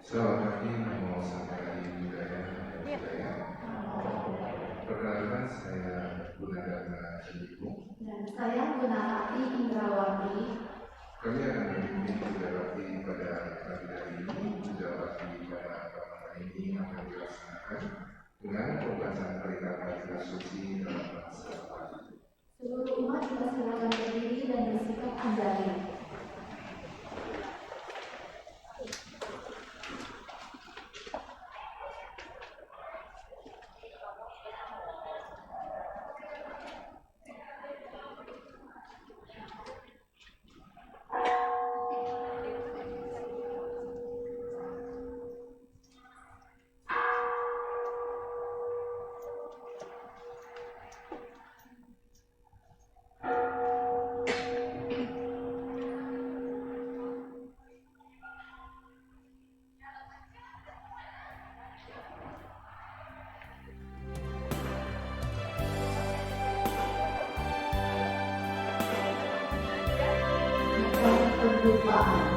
Selamat pagi, Namo Sampurasun Budaya. Perkenalkan, saya Gunadharma Candipung. Dan saya Gunawati Indrawati. Kami akan memimpin puja bakti pada pagi hari ini. Puja bakti pada ramalan ini akan dilaksanakan dengan pembacaan perintah suci dalam bahasa Pali. Seluruh umat dipersilakan berdiri dan bersikap anjali. Pembupaan.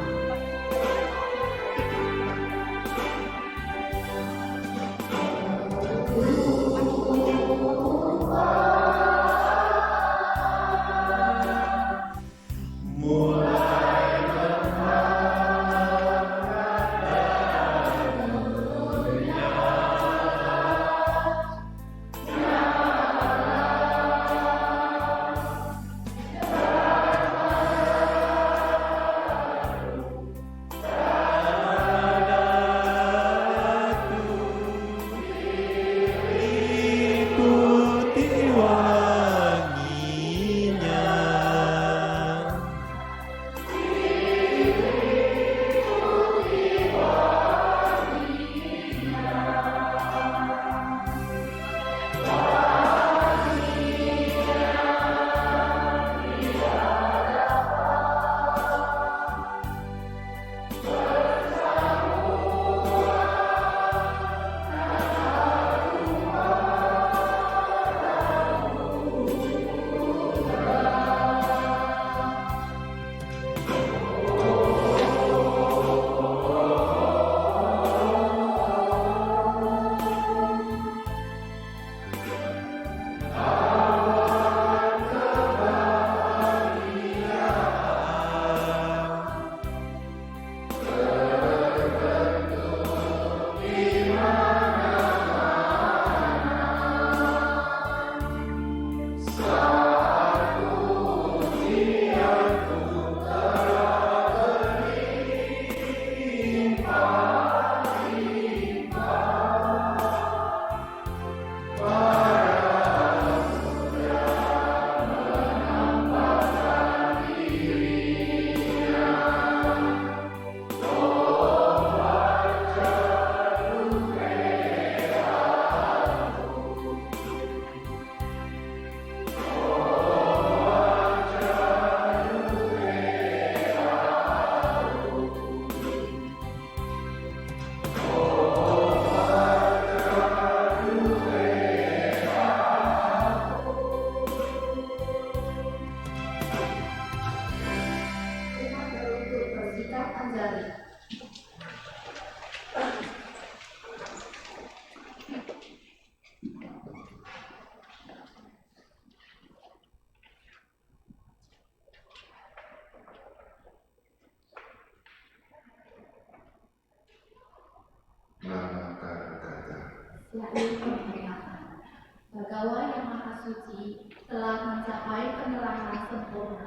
Bagawa yang Maha Suci telah mencapai penerangan sempurna.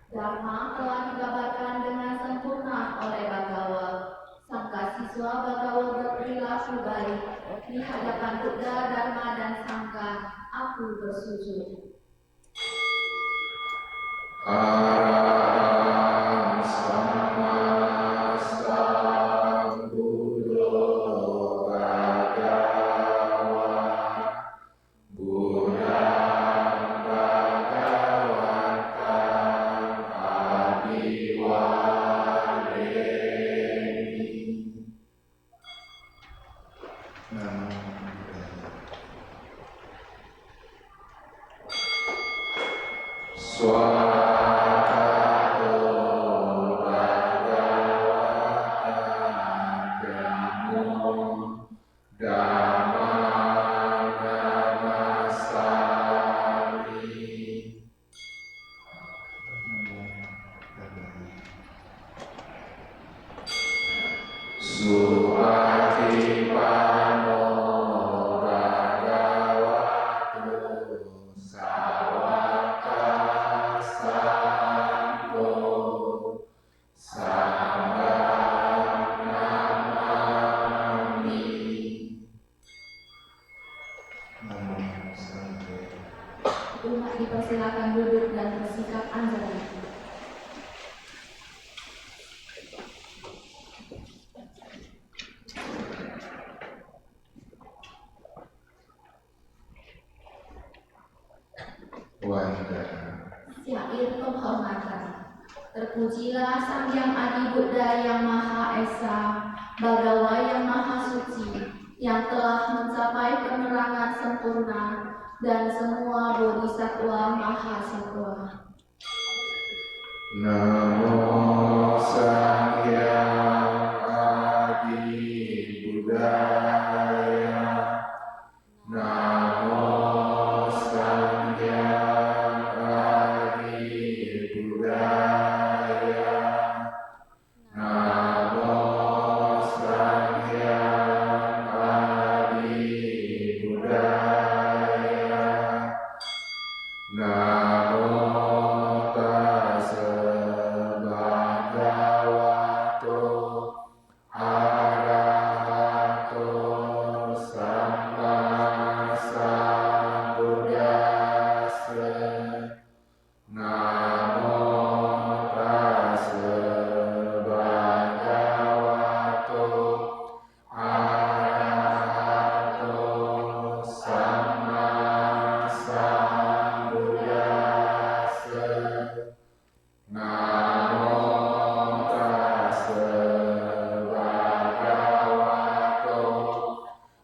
Dharma telah digambarkan dengan sempurna oleh Bagawa. Sangka siswa Bagawa berperilaku baik. Di hadapan Buddha, Dharma, dan Sangka, aku bersujud. Swami Supatipano Bhagavato Sawaka Sangho Sambang Namami. Namo Sampurna. Umat dipersilakan duduk dan bersikap anjali. Syair penghormatan. Terpujilah Sang Hyang Adi Buddha yang Maha Esa, Bhagawa yang Maha Suci, yang telah mencapai penerangan sempurna, dan semua bodhisattva Maha Sattva. Namo Sang Hyang Adi Buddhaya. Namo Sang Hyang Adi Buddhaya. Namo Sang Hyang Adi Buddhaya. Namo tassa bhagavato arahato sama sambuddhassa. Namo tassa bhagavato arahato sama sambuddhassa. Namo tassa bhagavato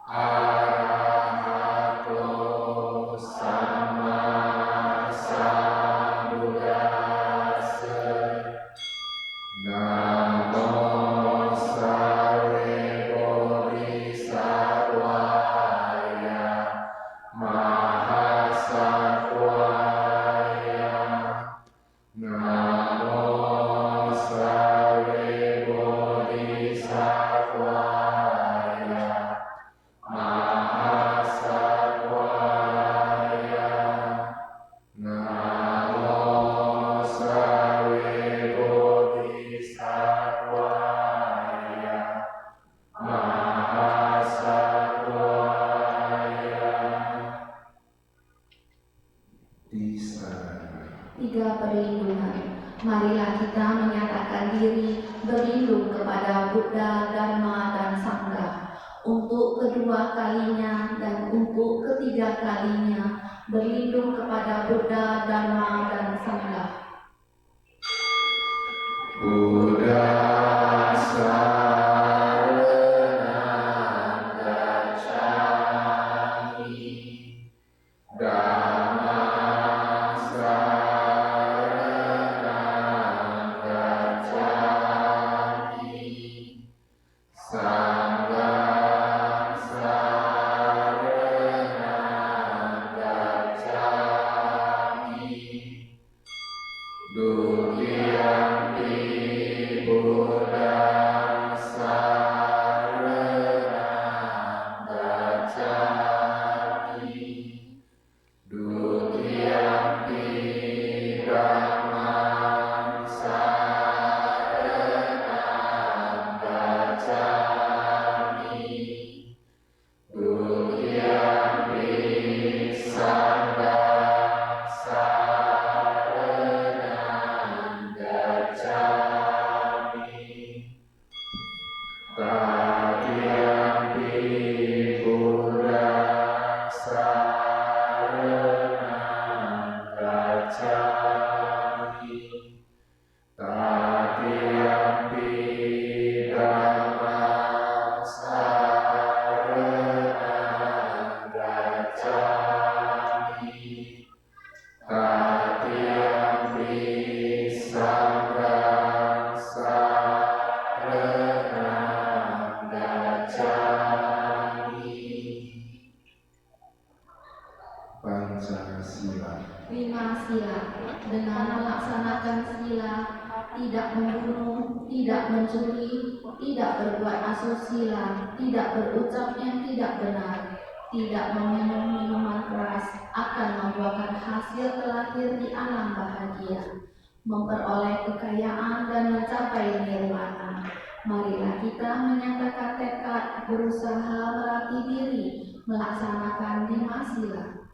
arahato sama sambuddhassa. Namo Sare Bodhisattvaya Mahasattvaya. Namo Sare Bodhisattvaya Mahasattvaya. Namo Sare Bodhisattvaya Mahasattvaya. Tiga perlindungan. Marilah kita menyatakan diri berlindung kepada Buddha, Dharma, dan Sangha. Untuk kedua kalinya dan untuk ketiga kalinya berlindung kepada Buddha, Dharma, dan Sangha. Buddha saranam gacchami. Dhammam saranam gacchami. Sangham saranam gacchami. Dutiyampi Buddham saranam gacchami. Dutiyampi Dhammam saranam gacchami. Dutiyampi Sangham saranam gacchami. Tatiyampi Buddham saranam gacchami. Tatiyampi Dhammam saranam gacchami. Tatiyampi Sangham saranam gacchami. Pancasila. 5 sila. Dengan melaksanakan melaksanakan sila, tidak membunuh, tidak mencuri, tidak berbuat asusila, tidak berucap yang tidak benar, tidak meminum minuman keras, akan membuahkan hasil terlahir di alam bahagia, memperoleh kekayaan dan mencapai nirwana. Marilah kita menyatakan tekad, berusaha melatih diri, melaksanakan 5 sila.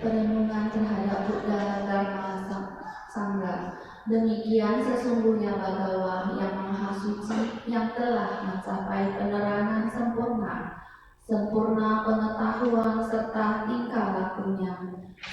Perenungan terhadap Buddha, Dharma, Sangha. Demikian sesungguhnya Bhagawa yang Maha Suci yang telah mencapai penerangan sempurna, sempurna pengetahuan serta tingkah lakunya,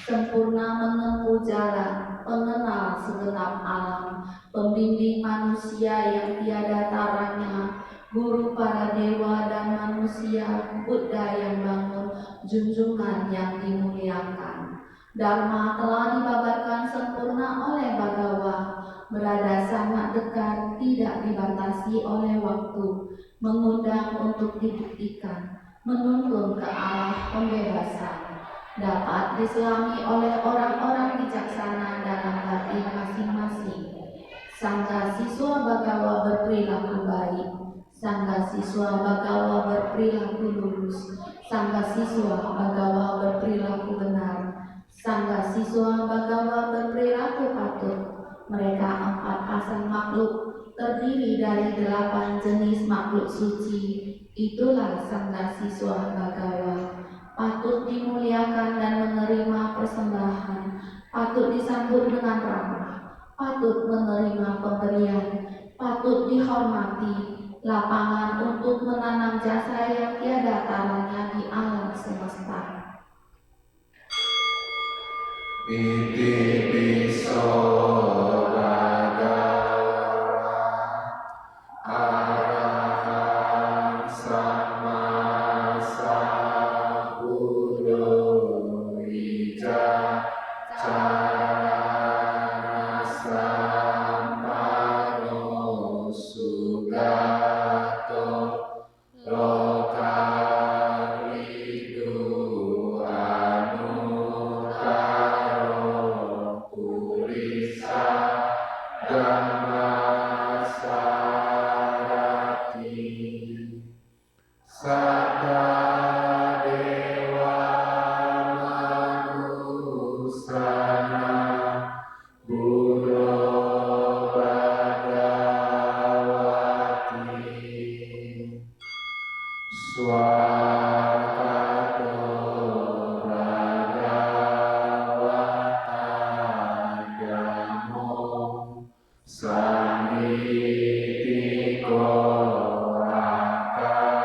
sempurna menempuh jalan, pengenal segenap alam, pembimbing manusia yang tiada taranya, guru para dewa dan manusia, Buddha yang bangun, junjungan yang dimuliakan. Dharma telah dibabarkan sempurna oleh Bhagawa, berada sangat dekat, tidak dibatasi oleh waktu, mengundang untuk dibuktikan, menuntun ke arah pembebasan, dapat diselami oleh orang-orang bijaksana dalam hati masing-masing. Sangga siswa Bhagawa berperilaku baik, sangga siswa Bhagawa berperilaku lurus, sangga siswa Bhagawa berperilaku benar, sangga siswa Bhagawa berperilaku patut. Mereka 4 pasang makhluk terdiri dari 8 jenis makhluk suci. Itulah sangga siswa Bhagawa, patut dimuliakan dan menerima persembahan, patut disambut dengan ramah, patut menerima pemberian, patut dihormati, lapangan untuk menanam jasa yang tiada taranya di alam semesta. Iti piso Bhagawa Arahang Sama Sambuddho Ija Cara Sampano Sugato Loka Ridu Anutaro Purisa Dhammasarati Satta Dewa Manusana Buddha Bhagavati Swakato Bhagavata Dhammo Sammitiko Akami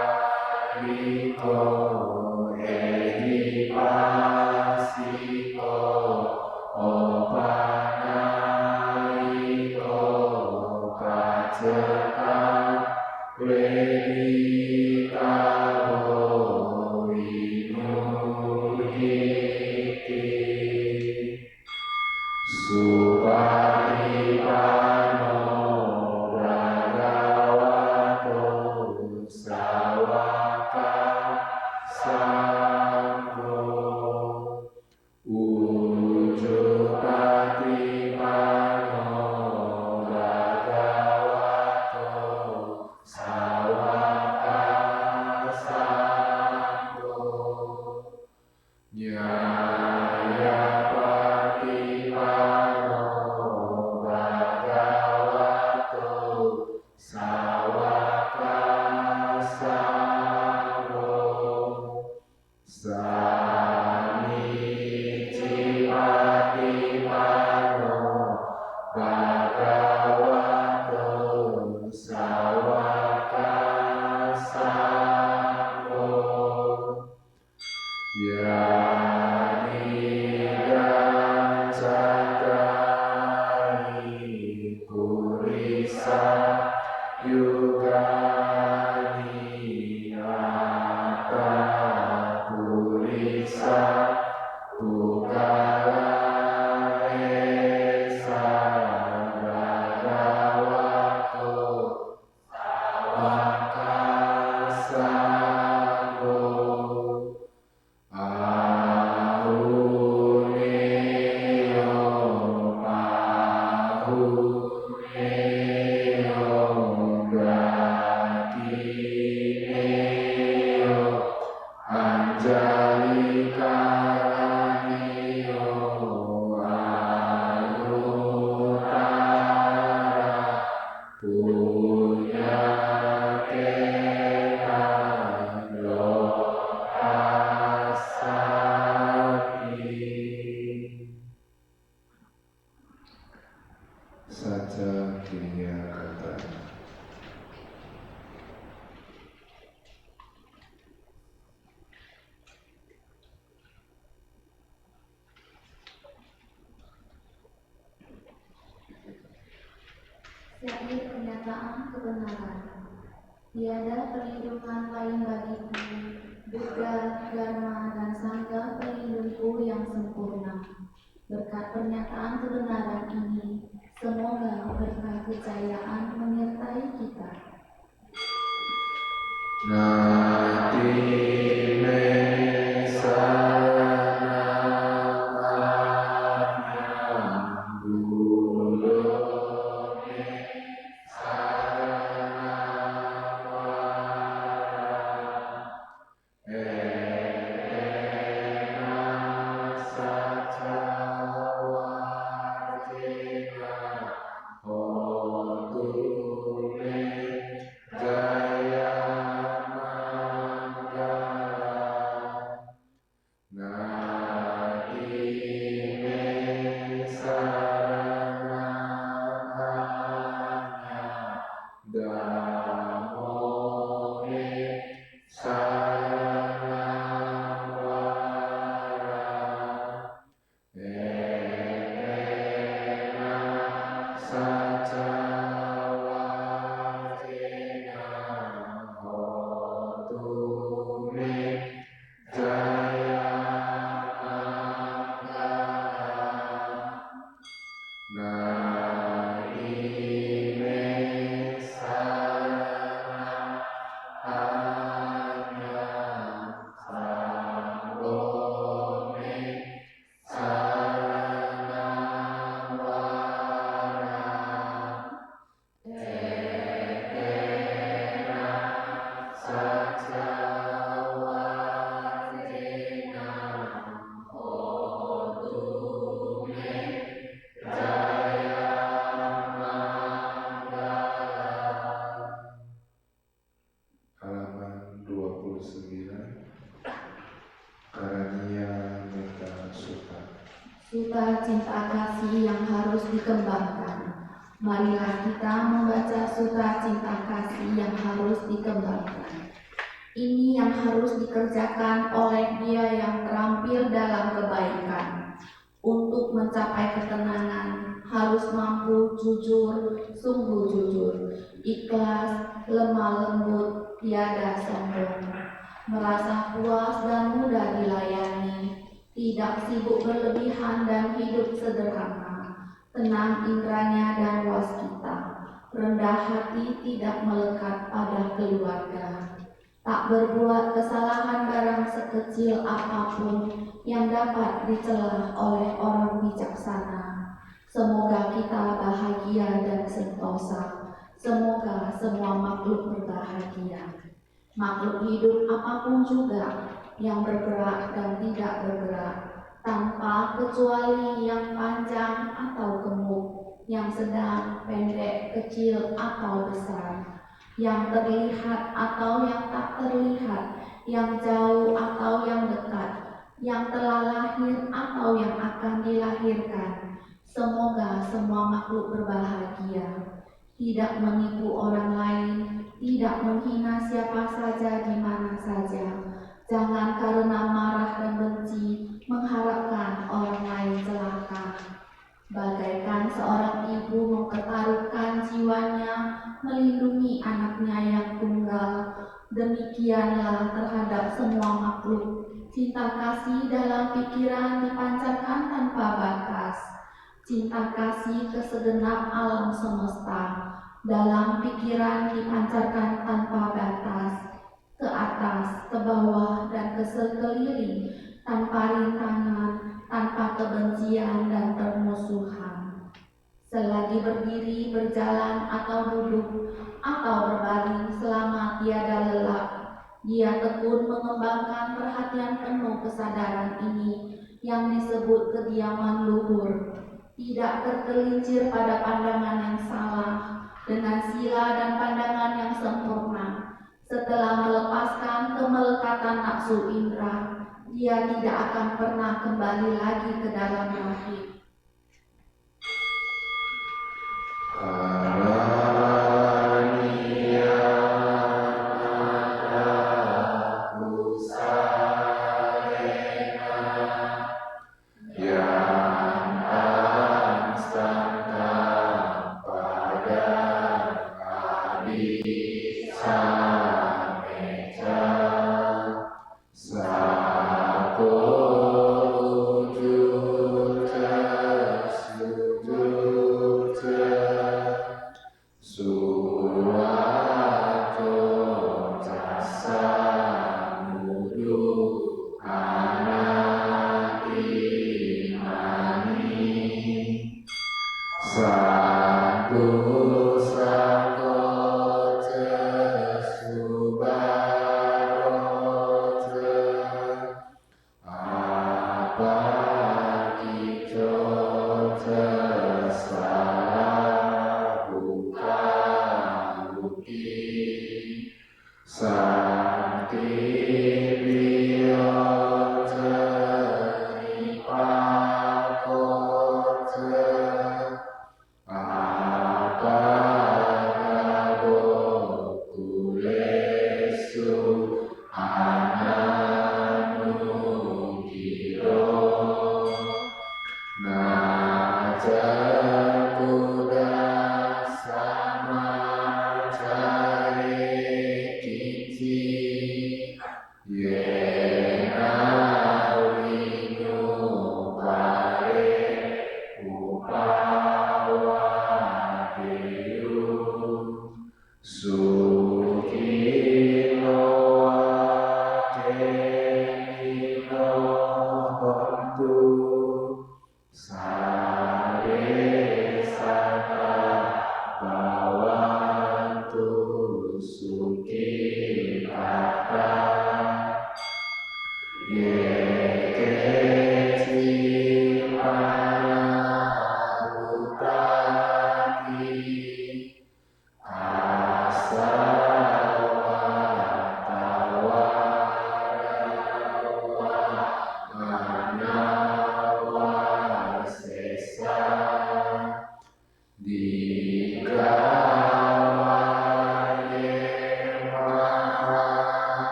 Syair pernyataan kebenaran. Tiada perlindungan lain bagiku, duga, dharma, dan sangga pelindungku yang sempurna. Berkat pernyataan kebenaran ini, semoga berkah kejayaan menyertai kita. Nati me Suta cinta kasih yang harus dikembangkan. Marilah kita membaca suta cinta kasih yang harus dikembangkan. Ini yang harus dikerjakan oleh dia yang terampil dalam kebaikan. Untuk mencapai ketenangan, harus mampu jujur, sungguh jujur, ikhlas, lemah lembut, tiada sombong, merasa puas dan mudah dilayani, tidak sibuk berlebihan dan hidup sederhana, tenang indranya dan waskita, rendah hati, tidak melekat pada keluarga, tak berbuat kesalahan barang sekecil apapun yang dapat dicela oleh orang bijaksana. Semoga kita bahagia dan sentosa. Semoga semua makhluk berbahagia. Makhluk hidup apapun juga yang bergerak dan tidak bergerak, tanpa kecuali yang panjang atau gemuk, yang sedang, pendek, kecil atau besar, yang terlihat atau yang tak terlihat, yang jauh atau yang dekat, yang telah lahir atau yang akan dilahirkan. Semoga semua makhluk berbahagia, tidak menipu orang lain, tidak menghina siapa saja di mana saja. Jangan karena marah dan benci mengharapkan orang lain celaka. Bagaikan seorang ibu mempertaruhkan jiwanya melindungi anaknya yang tunggal, demikianlah terhadap semua makhluk. Cinta kasih dalam pikiran dipancarkan tanpa batas. Cinta kasih ke segenap alam semesta dalam pikiran dipancarkan tanpa batas, ke atas, ke bawah, dan ke sekeliling, tanpa rintangan, tanpa kebencian dan permusuhan. Selagi berdiri, berjalan, atau duduk, atau berbaring selama tiada lelah, dia tekun mengembangkan perhatian penuh kesadaran ini yang disebut kediaman luhur, tidak tergelincir pada pandangan yang salah, dengan sila dan pandangan yang sempurna. Setelah melepaskan kemelekatan nafsu indera, dia tidak akan pernah kembali lagi ke dalam rahim.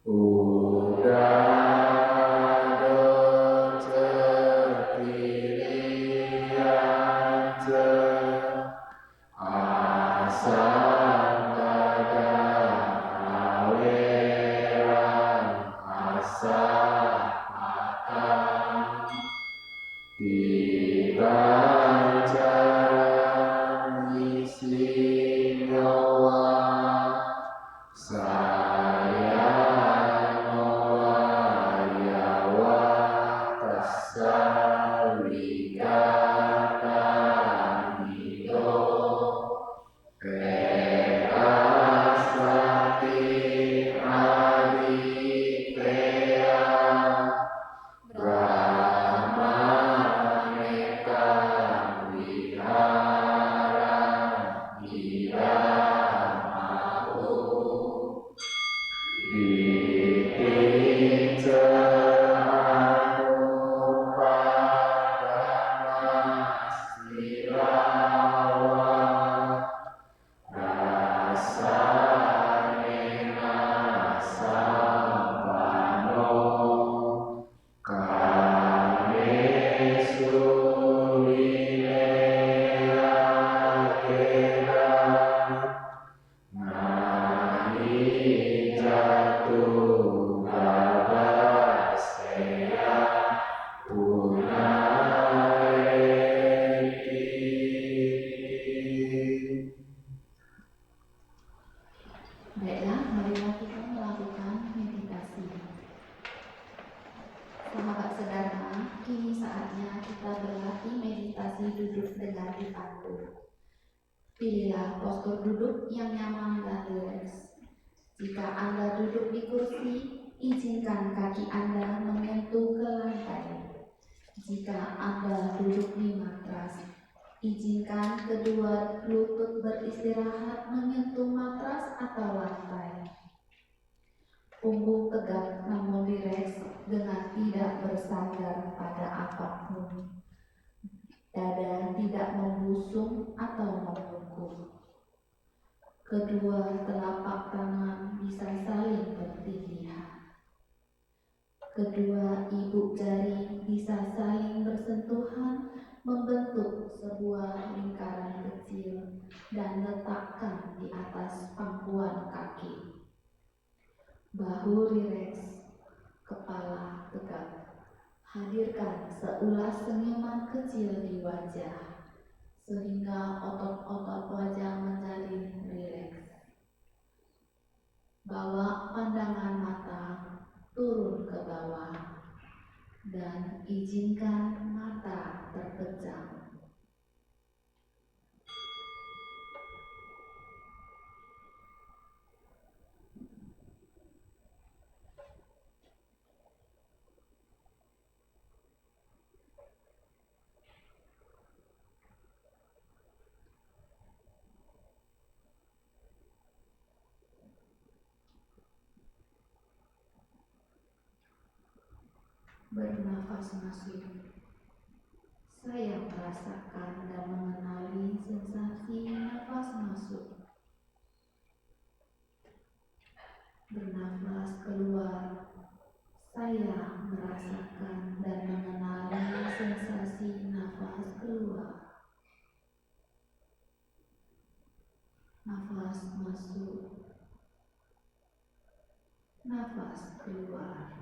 Udah dokter pilih aja asam pada aweran asam makan dibaca isi nyawa saya nowayawa tasawigatan hido Erasati adikea Brahma meka wihara idamahu ditinca anupadana silawa Rasanena sampano kane sulinea kera nahi jatuh gabasea punaeti. Baiklah, marilah kita melakukan meditasi. Sahabat sederhana, kini saatnya kita berlatih meditasi duduk dengan diatur. Pilihlah postur duduk yang nyaman dan rileks. Jika Anda duduk di kursi, izinkan kaki Anda menyentuh ke lantai. Jika Anda duduk di matras, izinkan kedua lutut beristirahat menyentuh matras atau lantai. Punggung tegak namun rileks dengan tidak bersandar pada apapun. Dada tidak membusung atau membungkuk. Kedua telapak tangan bisa saling bertindih. Kedua ibu jari bisa saling bersentuhan membentuk sebuah lingkaran kecil dan letakkan di atas pangkuan kaki. Bahu rileks, kepala tegak. Hadirkan seulas senyuman kecil di wajah, sehingga otot-otot wajah menjadi rileks. Bawa pandangan mata turun ke bawah, dan izinkan mata terpejam. Bernafas masuk. Saya merasakan dan mengenali sensasi nafas masuk. Bernafas keluar. Saya merasakan dan mengenali sensasi nafas keluar. Nafas masuk. Nafas keluar.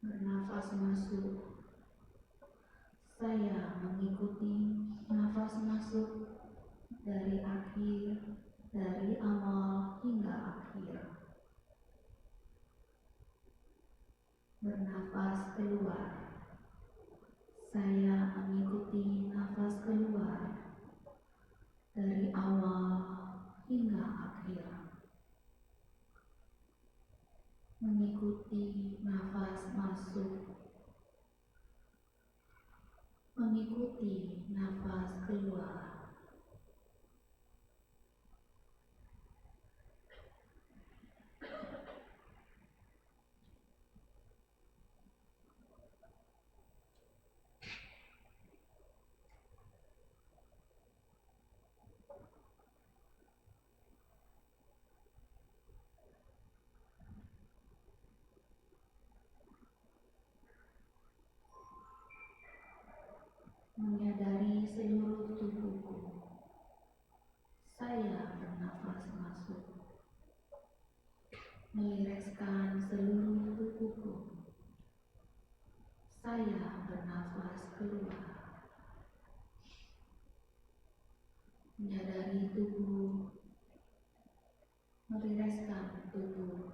Bernafas masuk. Saya mengikuti nafas masuk dari awal hingga akhir. Bernafas keluar. Saya mengikuti nafas keluar dari awal hingga akhir. Mengikuti nafas masuk Mengikuti nafas keluar. Menyadari seluruh tubuhku. Saya bernafas masuk. Melireskan seluruh tubuhku. Saya bernafas keluar. Menyadari tubuh. Melireskan tubuh.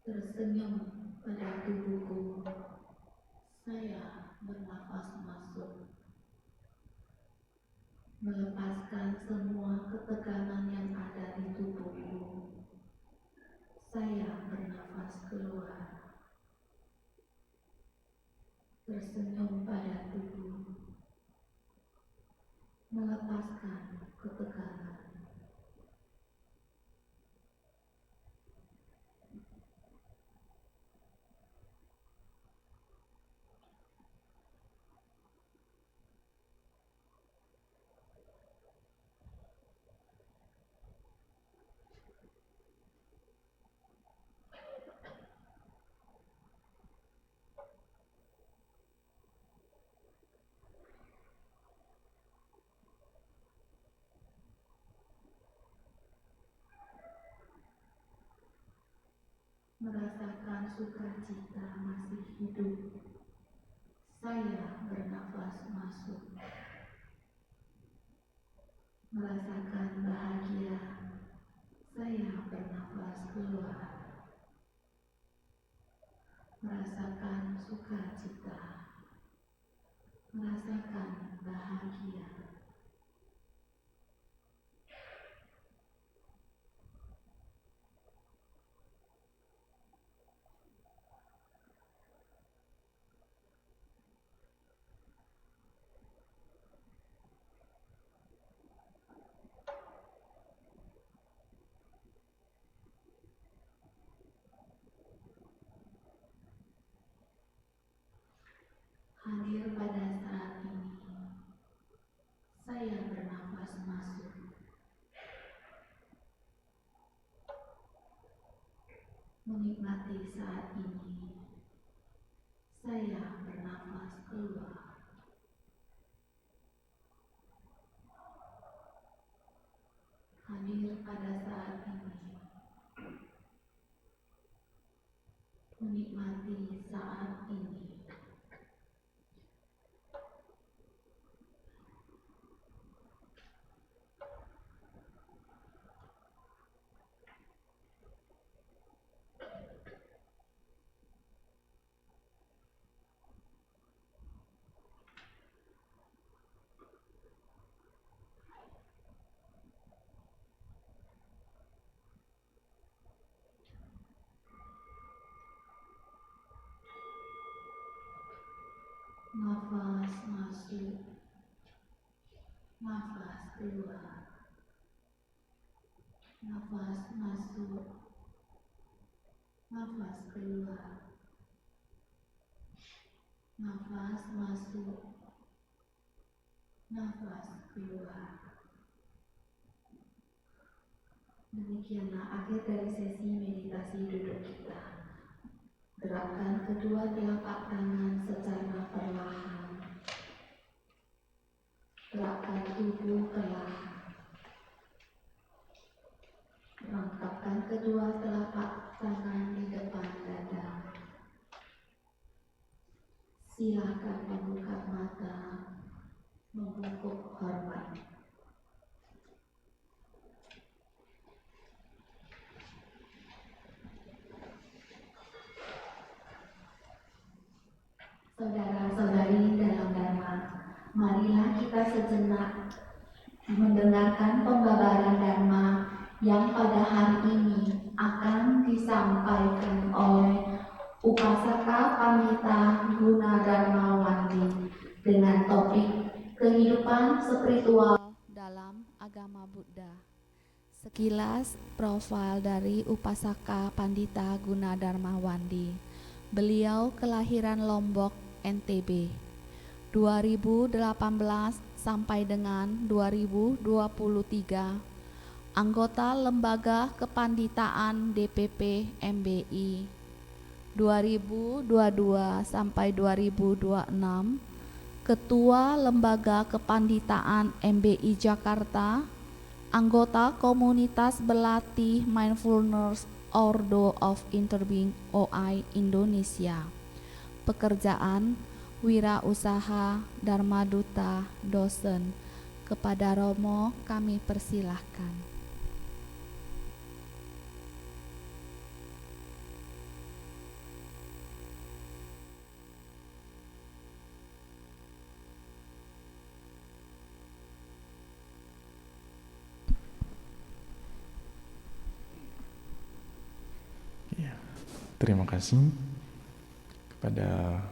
Tersenyum pada tubuhku. Saya bernafas masuk. Melepaskan semua ketegangan yang ada di tubuhku. Saya bernafas keluar. Tersenyum pada tubuh. Melepaskan ketegangan. Merasakan sukacita masih hidup. Saya bernafas masuk. Merasakan bahagia. Saya bernafas keluar. Merasakan sukacita. Merasakan bahagia. Hadir pada saat ini. Saya bernafas masuk. Menikmati saat ini. Saya bernafas keluar. Hadir pada saat ini. Menikmati saat ini. Nafas masuk. Nafas keluar. Nafas masuk. Nafas keluar. Nafas masuk. Nafas keluar. Demikianlah akhir dari sesi meditasi duduk kita. Gerakkan kedua telapak tangan secara perlahan. Gerakkan tubuh perlahan. Rangkapkan kedua telapak tangan di depan dada. Silakan membuka mata. membungkuk hormat. Saudara-saudari dalam Dharma, marilah kita sejenak mendengarkan pembabaran Dharma yang pada hari ini akan disampaikan oleh Upasaka Pandita Gunadarma Wandi dengan topik kehidupan spiritual dalam agama Buddha. Sekilas profil dari Upasaka Pandita Gunadarma Wandi. Beliau kelahiran Lombok, NTB, 2018 sampai dengan 2023, anggota Lembaga Kepanditaan DPP MBI, 2022 sampai 2026, Ketua Lembaga Kepanditaan MBI Jakarta, anggota Komunitas Berlatih Mindfulness Ordo of Interbeing OI Indonesia. Pekerjaan wirausaha, Dharma Duta, dosen. Kepada Romo kami persilahkan. Ya, terima kasih kepada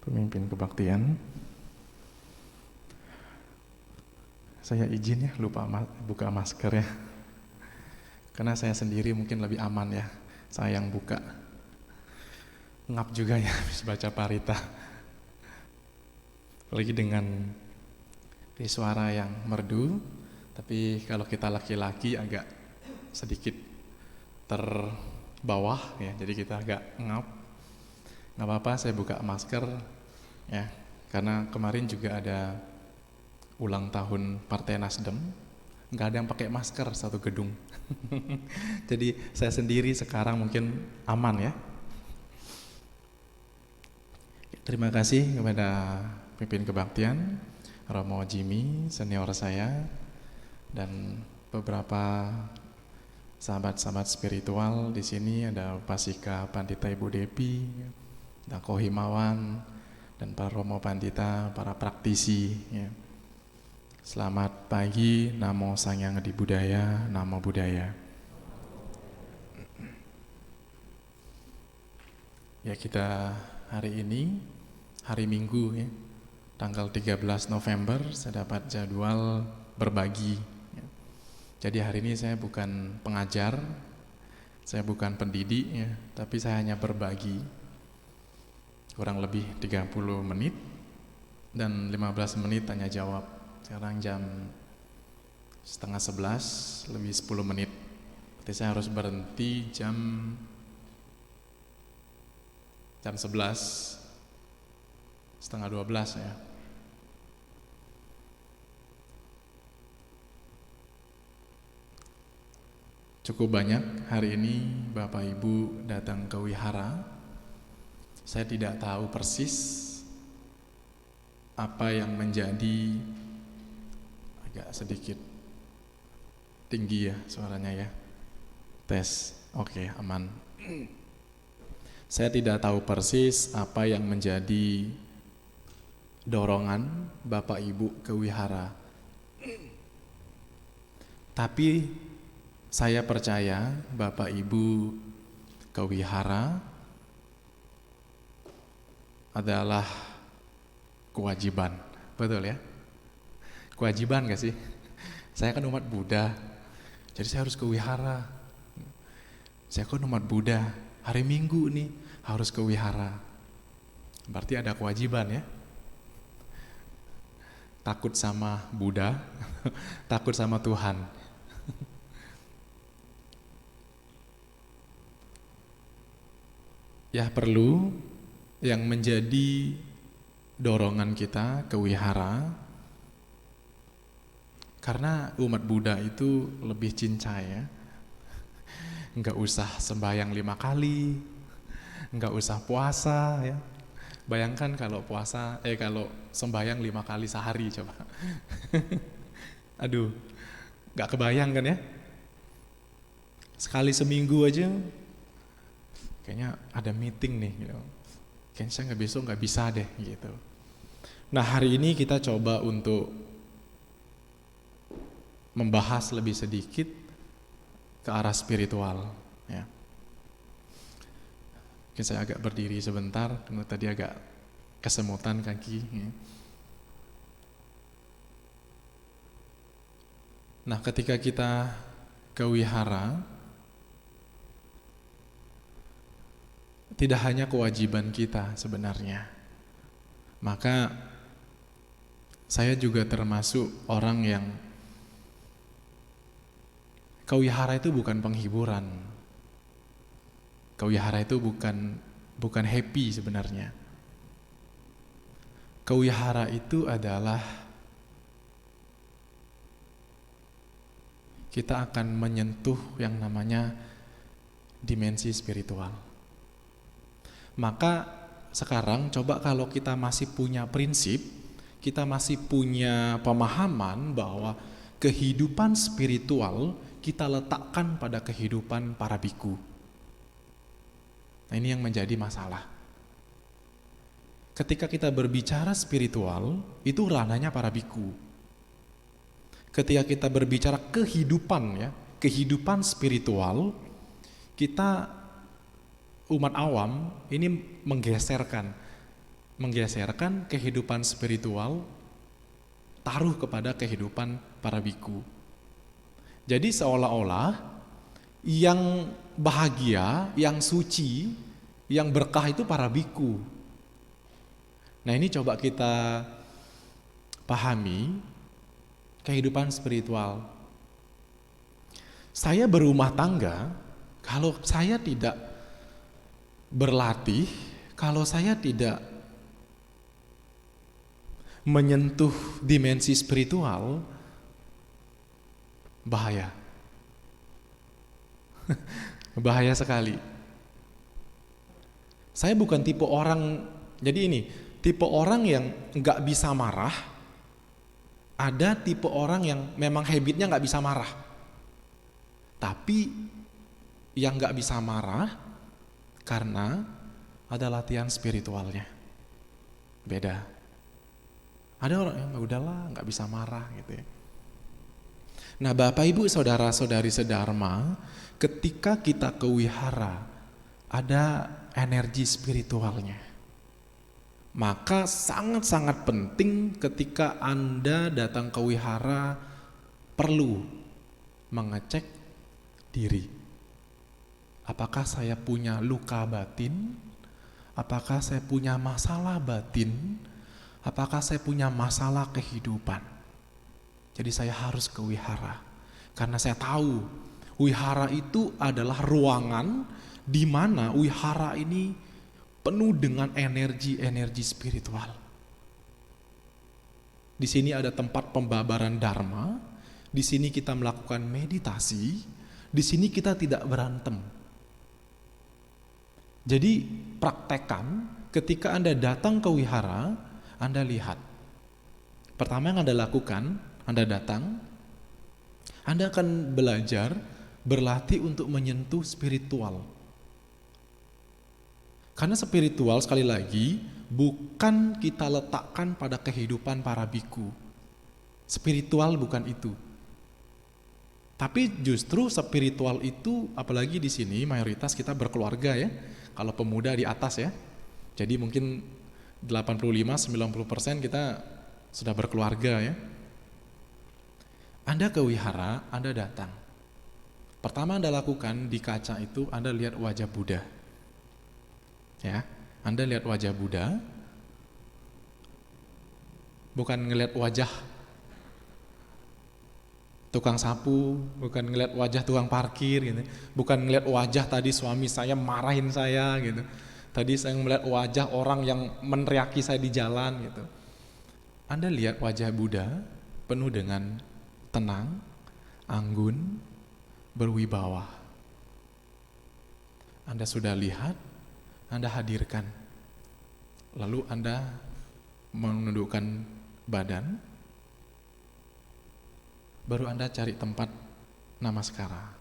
pemimpin kebaktian. Saya izin ya lupa buka masker ya, karena saya sendiri mungkin lebih aman ya, saya yang buka. Ngap juga ya habis baca parita, apalagi dengan suara yang merdu. Tapi kalau kita laki-laki agak sedikit terbawah ya, jadi kita agak ngap. Nggak apa-apa, saya buka masker ya, karena kemarin juga ada ulang tahun Partai Nasdem, nggak ada yang pakai masker satu gedung. Jadi saya sendiri sekarang mungkin aman ya. Terima kasih kepada pimpin kebaktian, Romo Jimmy, senior saya, dan beberapa sahabat-sahabat spiritual di sini. Ada Pasika Pandita Ibu Depi, ada Kohimawan, dan para Romo Pandita, para praktisi ya. Selamat pagi, Namo Sangyang Adi Budaya, Namo Buddhaya. Ya, kita hari ini, hari Minggu ya, tanggal 13 November, saya dapat jadwal berbagi ya. Jadi hari ini saya bukan pengajar, saya bukan pendidik ya, tapi saya hanya berbagi kurang lebih 30 menit dan 15 menit tanya jawab. Sekarang jam 10:30, lebih 10 menit. Berarti saya harus berhenti jam 11, setengah 12 ya. Cukup banyak hari ini Bapak Ibu datang ke wihara. Saya tidak tahu persis apa yang menjadi, agak sedikit tinggi ya suaranya ya. Tes, oke, aman. Saya tidak tahu persis apa yang menjadi dorongan Bapak Ibu ke wihara. Tapi saya percaya Bapak Ibu ke wihara adalah kewajiban, betul ya? Kewajiban gak sih? Saya kan umat Buddha, jadi saya harus ke wihara. Saya kan umat Buddha, hari Minggu nih harus ke wihara. Berarti ada kewajiban ya. Takut sama Buddha, takut sama Tuhan. Ya, perlu yang menjadi dorongan kita ke wihara, karena umat Buddha itu lebih cincai ya. Nggak usah sembahyang 5 kali, nggak usah puasa ya, Bayangkan kalau kalau sembahyang 5 kali sehari coba. Aduh, gak kebayang kan ya? Sekali seminggu aja kayaknya ada meeting nih gitu. Kayaknya saya besok nggak bisa deh gitu. Nah, hari ini kita coba untuk membahas lebih sedikit ke arah spiritual ya. Mungkin saya agak berdiri sebentar karena tadi agak kesemutan kaki ya. Nah, ketika kita ke wihara, tidak hanya kewajiban kita sebenarnya. Maka saya juga termasuk orang yang ke wihara itu bukan penghiburan. Ke wihara itu bukan happy sebenarnya. Ke wihara itu adalah kita akan menyentuh yang namanya dimensi spiritual. Maka sekarang coba kalau kita masih punya prinsip, kita masih punya pemahaman bahwa kehidupan spiritual kita letakkan pada kehidupan para biku. Nah, ini yang menjadi masalah. Ketika kita berbicara spiritual, itu ranahnya para biku. Ketika kita berbicara kehidupan spiritual, kita umat awam ini menggeserkan kehidupan spiritual taruh kepada kehidupan para biku. Jadi seolah-olah yang bahagia, yang suci, yang berkah itu para biku. Nah, ini coba kita pahami kehidupan spiritual. Saya berumah tangga, kalau saya tidak berlatih, kalau saya tidak menyentuh dimensi spiritual, bahaya. Bahaya sekali. Saya bukan tipe orang, jadi ini, tipe orang yang gak bisa marah. Ada tipe orang yang memang habitnya gak bisa marah. Tapi yang gak bisa marah karena ada latihan spiritualnya. Beda. Ada orang yang udahlah gak bisa marah gitu ya. Nah, Bapak Ibu saudara-saudari sedharma, ketika kita ke wihara ada energi spiritualnya. Maka sangat-sangat penting ketika Anda datang ke wihara perlu mengecek diri. Apakah saya punya luka batin? Apakah saya punya masalah batin? Apakah saya punya masalah kehidupan? Jadi saya harus ke wihara. Karena saya tahu wihara itu adalah ruangan di mana wihara ini penuh dengan energi-energi spiritual. Di sini ada tempat pembabaran dharma, di sini kita melakukan meditasi, di sini kita tidak berantem. Jadi praktekkan ketika Anda datang ke wihara, Anda lihat. Pertama yang Anda lakukan, Anda datang, Anda akan belajar, berlatih untuk menyentuh spiritual. Karena spiritual sekali lagi bukan kita letakkan pada kehidupan para biku. Spiritual bukan itu. Tapi justru spiritual itu, apalagi di sini mayoritas kita berkeluarga ya. Kalau pemuda di atas ya. Jadi mungkin 85-90% kita sudah berkeluarga ya. Anda ke wihara, Anda datang. Pertama Anda lakukan di kaca itu, Anda lihat wajah Buddha. Ya, Anda lihat wajah Buddha, bukan ngelihat wajah tukang sapu, bukan ngelihat wajah tukang parkir gitu, bukan ngelihat wajah tadi suami saya marahin saya gitu, tadi saya melihat wajah orang yang meneriaki saya di jalan gitu. Anda lihat wajah Buddha penuh dengan tenang, anggun, berwibawa. Anda sudah lihat, Anda hadirkan. Lalu Anda menundukkan badan, baru Anda cari tempat namaskara.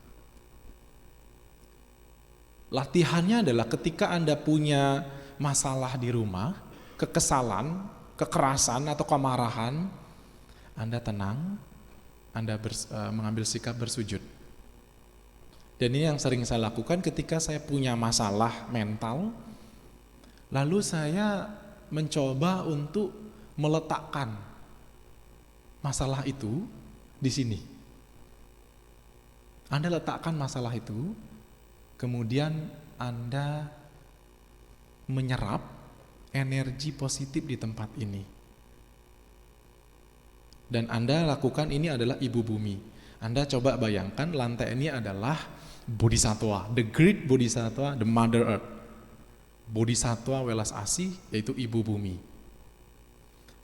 Latihannya adalah ketika Anda punya masalah di rumah, kekesalan, kekerasan atau kemarahan, Anda tenang, Anda mengambil sikap bersujud. Dan ini yang sering saya lakukan ketika saya punya masalah mental, lalu saya mencoba untuk meletakkan masalah itu di sini. Anda letakkan masalah itu, kemudian Anda menyerap energi positif di tempat ini. Dan Anda lakukan ini adalah ibu bumi. Anda coba bayangkan lantai ini adalah Bodhisattva, the great Bodhisattva, the Mother Earth. Bodhisattva Welas Asih yaitu ibu bumi.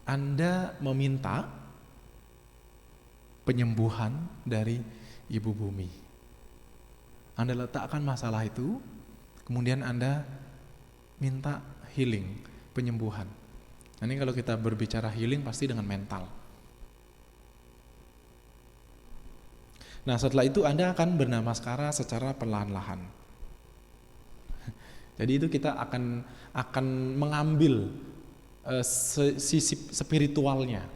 Anda meminta penyembuhan dari ibu bumi. Anda letakkan masalah itu, kemudian Anda minta healing, penyembuhan. Ini kalau kita berbicara healing pasti dengan mental. Nah, setelah itu Anda akan bernamaskara secara perlahan-lahan. Jadi itu kita akan mengambil sisi spiritualnya.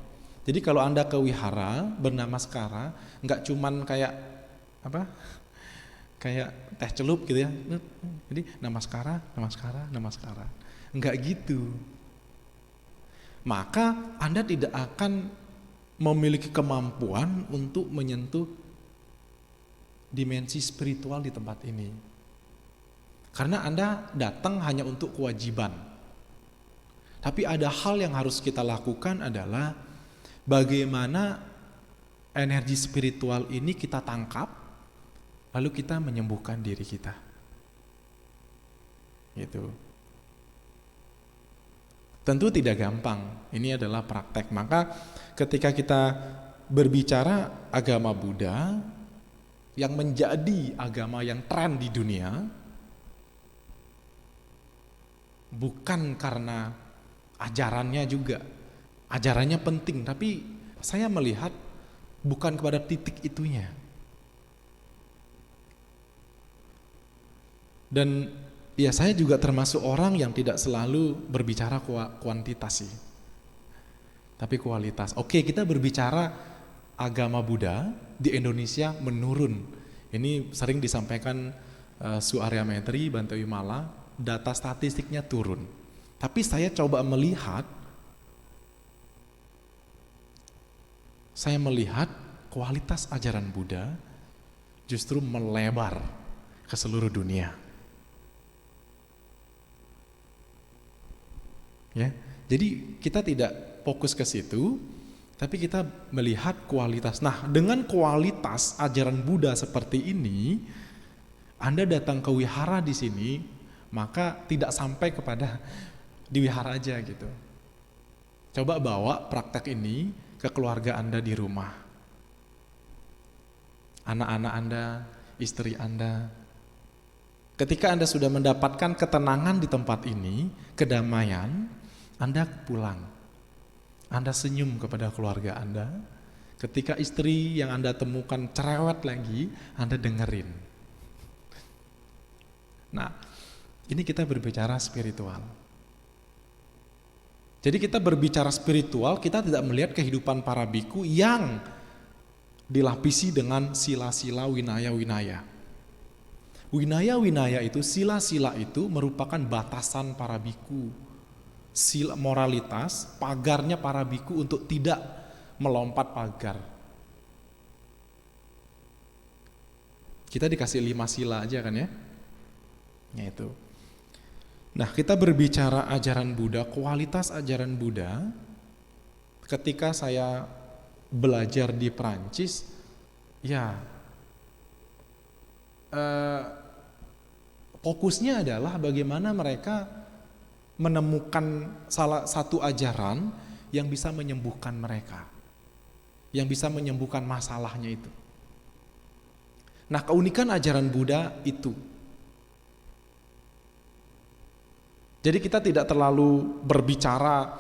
Jadi kalau Anda ke wihara bernamaskara, nggak cuman kayak apa? Kayak teh celup gitu ya. Jadi namaskara. Enggak gitu. Maka Anda tidak akan memiliki kemampuan untuk menyentuh dimensi spiritual di tempat ini. Karena Anda datang hanya untuk kewajiban. Tapi ada hal yang harus kita lakukan adalah bagaimana energi spiritual ini kita tangkap, lalu kita menyembuhkan diri kita. Gitu. Tentu tidak gampang, ini adalah praktek. Maka ketika kita berbicara agama Buddha, yang menjadi agama yang tren di dunia, bukan karena ajarannya juga, ajarannya penting, tapi saya melihat bukan kepada titik itunya. Dan ya saya juga termasuk orang yang tidak selalu berbicara kuantitas sih, tapi kualitas. Oke, kita berbicara agama Buddha di Indonesia menurun. Ini sering disampaikan Su Arya Maitri, Bhante Wimala, data statistiknya turun. Tapi saya coba melihat, kualitas ajaran Buddha justru melebar ke seluruh dunia. Ya, jadi kita tidak fokus ke situ, tapi kita melihat kualitas. Nah, dengan kualitas ajaran Buddha seperti ini, Anda datang ke wihara di sini, maka tidak sampai kepada di wihara aja gitu. Coba bawa praktek ini ke keluarga Anda di rumah. Anak-anak Anda, istri Anda. Ketika Anda sudah mendapatkan ketenangan di tempat ini, kedamaian, Anda pulang. Anda senyum kepada keluarga Anda. Ketika istri yang Anda temukan cerewet lagi, Anda dengerin. Nah, ini kita berbicara spiritual. Jadi kita berbicara spiritual, kita tidak melihat kehidupan para biku yang dilapisi dengan sila-sila winaya-winaya. Winaya-winaya itu, sila-sila itu merupakan batasan para biku. Sila moralitas, pagarnya para biku untuk tidak melompat pagar. Kita dikasih 5 sila aja kan ya? Itu. Nah, kita berbicara ajaran Buddha, kualitas ajaran Buddha. Ketika saya belajar di Perancis, ya fokusnya adalah bagaimana mereka menemukan salah satu ajaran yang bisa menyembuhkan mereka, yang bisa menyembuhkan masalahnya itu. Nah, keunikan ajaran Buddha itu Jadi kita tidak terlalu berbicara,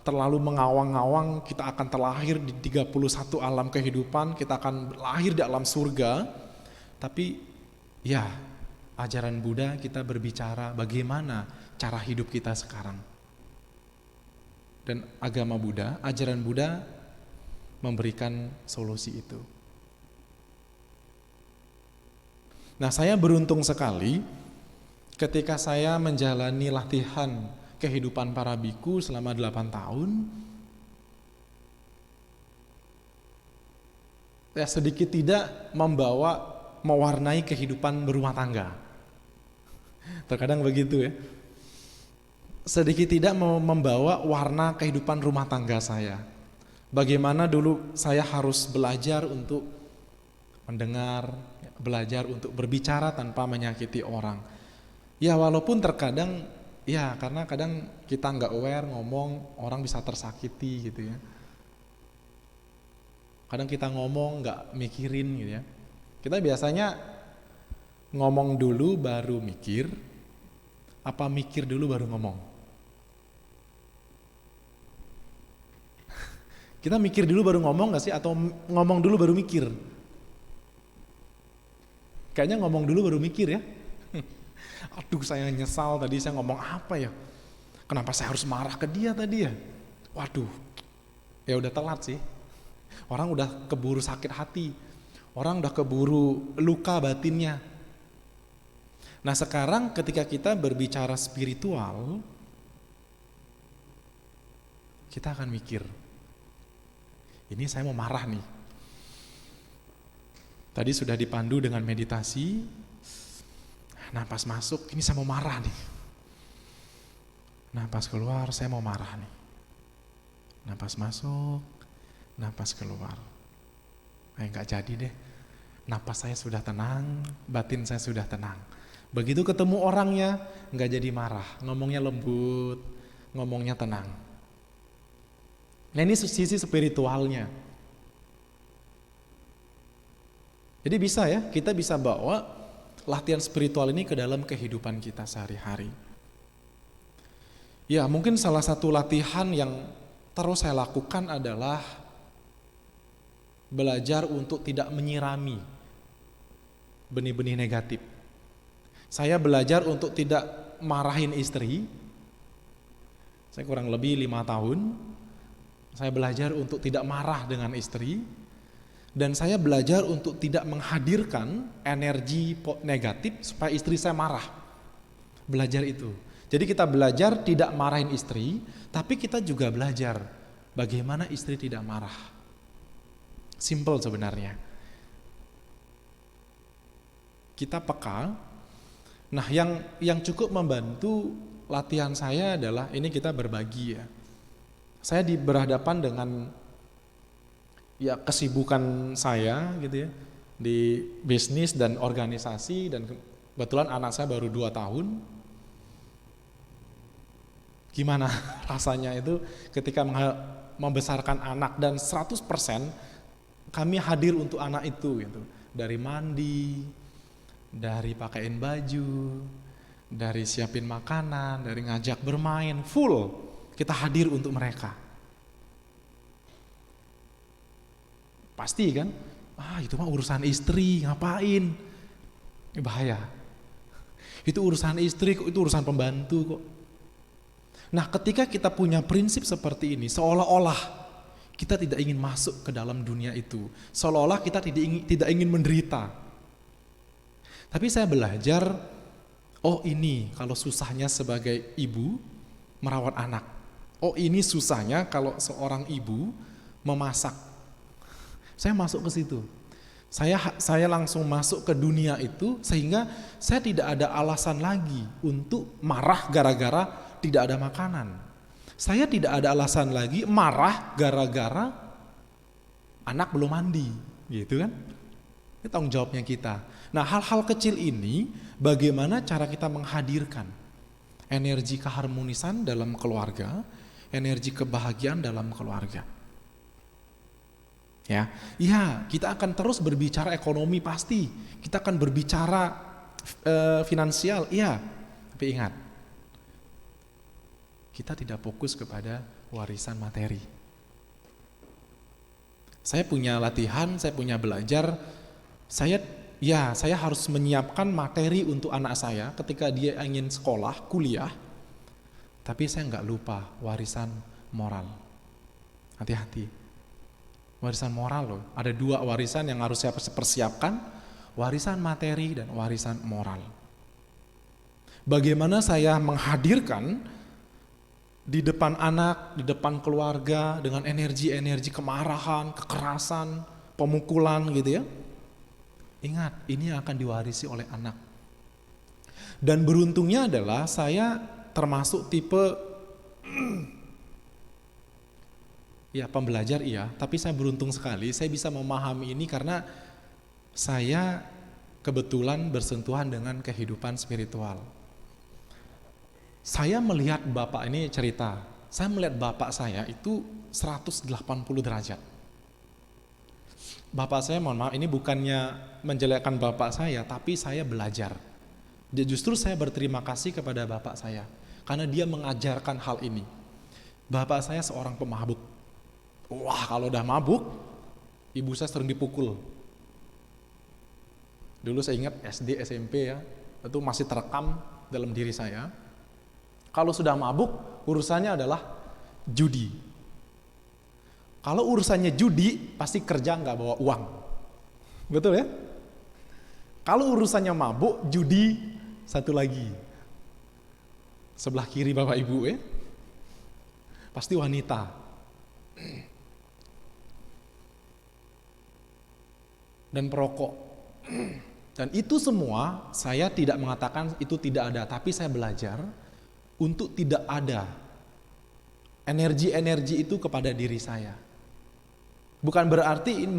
terlalu mengawang-awang kita akan terlahir di 31 alam kehidupan, kita akan lahir di alam surga. Tapi ya, ajaran Buddha kita berbicara bagaimana cara hidup kita sekarang. Dan agama Buddha, ajaran Buddha memberikan solusi itu. Nah, saya beruntung sekali ketika saya menjalani latihan kehidupan para biku selama 8 tahun. Ya, sedikit tidak mewarnai kehidupan berumah tangga. Terkadang begitu ya. Sedikit tidak membawa warna kehidupan rumah tangga saya. Bagaimana dulu saya harus belajar untuk mendengar, belajar untuk berbicara tanpa menyakiti orang. Ya walaupun terkadang, ya karena kadang kita nggak aware ngomong, orang bisa tersakiti gitu ya. Kadang kita ngomong nggak mikirin gitu ya. Kita biasanya ngomong dulu baru mikir, apa mikir dulu baru ngomong? Kita mikir dulu baru ngomong gak sih? Atau ngomong dulu baru mikir? Kayaknya ngomong dulu baru mikir ya. Aduh saya nyesal tadi saya ngomong apa ya? Kenapa saya harus marah ke dia tadi ya? Waduh, ya udah telat sih. Orang udah keburu sakit hati. Orang udah keburu luka batinnya. Nah sekarang ketika kita berbicara spiritual, kita akan mikir, ini saya mau marah nih. Tadi sudah dipandu dengan meditasi, napas masuk, ini saya mau marah nih. Napas keluar, saya mau marah nih. Napas masuk, napas keluar. Nggak jadi deh. Napas saya sudah tenang, batin saya sudah tenang. Begitu ketemu orangnya, nggak jadi marah, ngomongnya lembut, ngomongnya tenang. Nah ini sisi spiritualnya. Jadi bisa ya, kita bisa bawa latihan spiritual ini ke dalam kehidupan kita sehari-hari. Ya mungkin salah satu latihan yang terus saya lakukan adalah belajar untuk tidak menyirami benih-benih negatif. Saya belajar untuk tidak marahin istri. Saya kurang lebih 5 tahun. Saya belajar untuk tidak marah dengan istri. Dan saya belajar untuk tidak menghadirkan energi negatif supaya istri saya marah. Belajar itu. Jadi kita belajar tidak marahin istri, tapi kita juga belajar bagaimana istri tidak marah. Simple sebenarnya. Kita peka. Nah yang cukup membantu latihan saya adalah ini kita berbagi ya. Saya berhadapan dengan ya kesibukan saya gitu ya di bisnis dan organisasi, dan kebetulan anak saya baru 2 tahun. Gimana rasanya itu ketika membesarkan anak dan 100% kami hadir untuk anak itu gitu. Dari mandi, dari pakaiin baju, dari siapin makanan, dari ngajak bermain, full kita hadir untuk mereka. Pasti kan, itu mah urusan istri, ngapain? Ini bahaya. Itu urusan istri, itu urusan pembantu kok. Nah ketika kita punya prinsip seperti ini, seolah-olah kita tidak ingin masuk ke dalam dunia itu. Seolah-olah kita tidak ingin menderita. Tapi saya belajar, oh ini kalau susahnya sebagai ibu merawat anak. Oh ini susahnya kalau seorang ibu memasak. Saya masuk ke situ. Saya langsung masuk ke dunia itu sehingga saya tidak ada alasan lagi untuk marah gara-gara tidak ada makanan. Saya tidak ada alasan lagi marah gara-gara anak belum mandi, gitu kan? Ini tanggung jawabnya kita. Nah, hal-hal kecil ini bagaimana cara kita menghadirkan energi keharmonisan dalam keluarga, energi kebahagiaan dalam keluarga. Ya, kita akan terus berbicara ekonomi pasti. Kita akan berbicara finansial, iya. Tapi ingat, kita tidak fokus kepada warisan materi. Saya punya latihan, saya punya belajar, saya harus menyiapkan materi untuk anak saya ketika dia ingin sekolah, kuliah, tapi saya nggak lupa warisan moral. Hati-hati, warisan moral loh. Ada 2 warisan yang harus saya persiapkan, warisan materi dan warisan moral. Bagaimana saya menghadirkan di depan anak, di depan keluarga dengan energi-energi kemarahan, kekerasan, pemukulan gitu ya. Ingat, ini akan diwarisi oleh anak. Dan beruntungnya adalah saya termasuk tipe pembelajar tapi saya beruntung sekali saya bisa memahami ini karena saya kebetulan bersentuhan dengan kehidupan spiritual. Saya melihat bapak ini cerita, saya melihat bapak saya itu 180 derajat. Bapak saya, mohon maaf, ini bukannya menjelekkan bapak saya, tapi saya belajar. Justru saya berterima kasih kepada bapak saya, karena dia mengajarkan hal ini. Bapak saya seorang pemabuk. Wah, kalau udah mabuk, ibu saya sering dipukul. Dulu saya ingat SD, SMP ya, itu masih terekam dalam diri saya. Kalau sudah mabuk, urusannya adalah judi. Kalau urusannya judi, pasti kerja nggak bawa uang. Betul ya? Kalau urusannya mabuk, judi, satu lagi. Sebelah kiri Bapak Ibu ya, pasti wanita. Dan perokok. Dan itu semua saya tidak mengatakan itu tidak ada, tapi saya belajar untuk tidak ada energi-energi itu kepada diri saya. Bukan berarti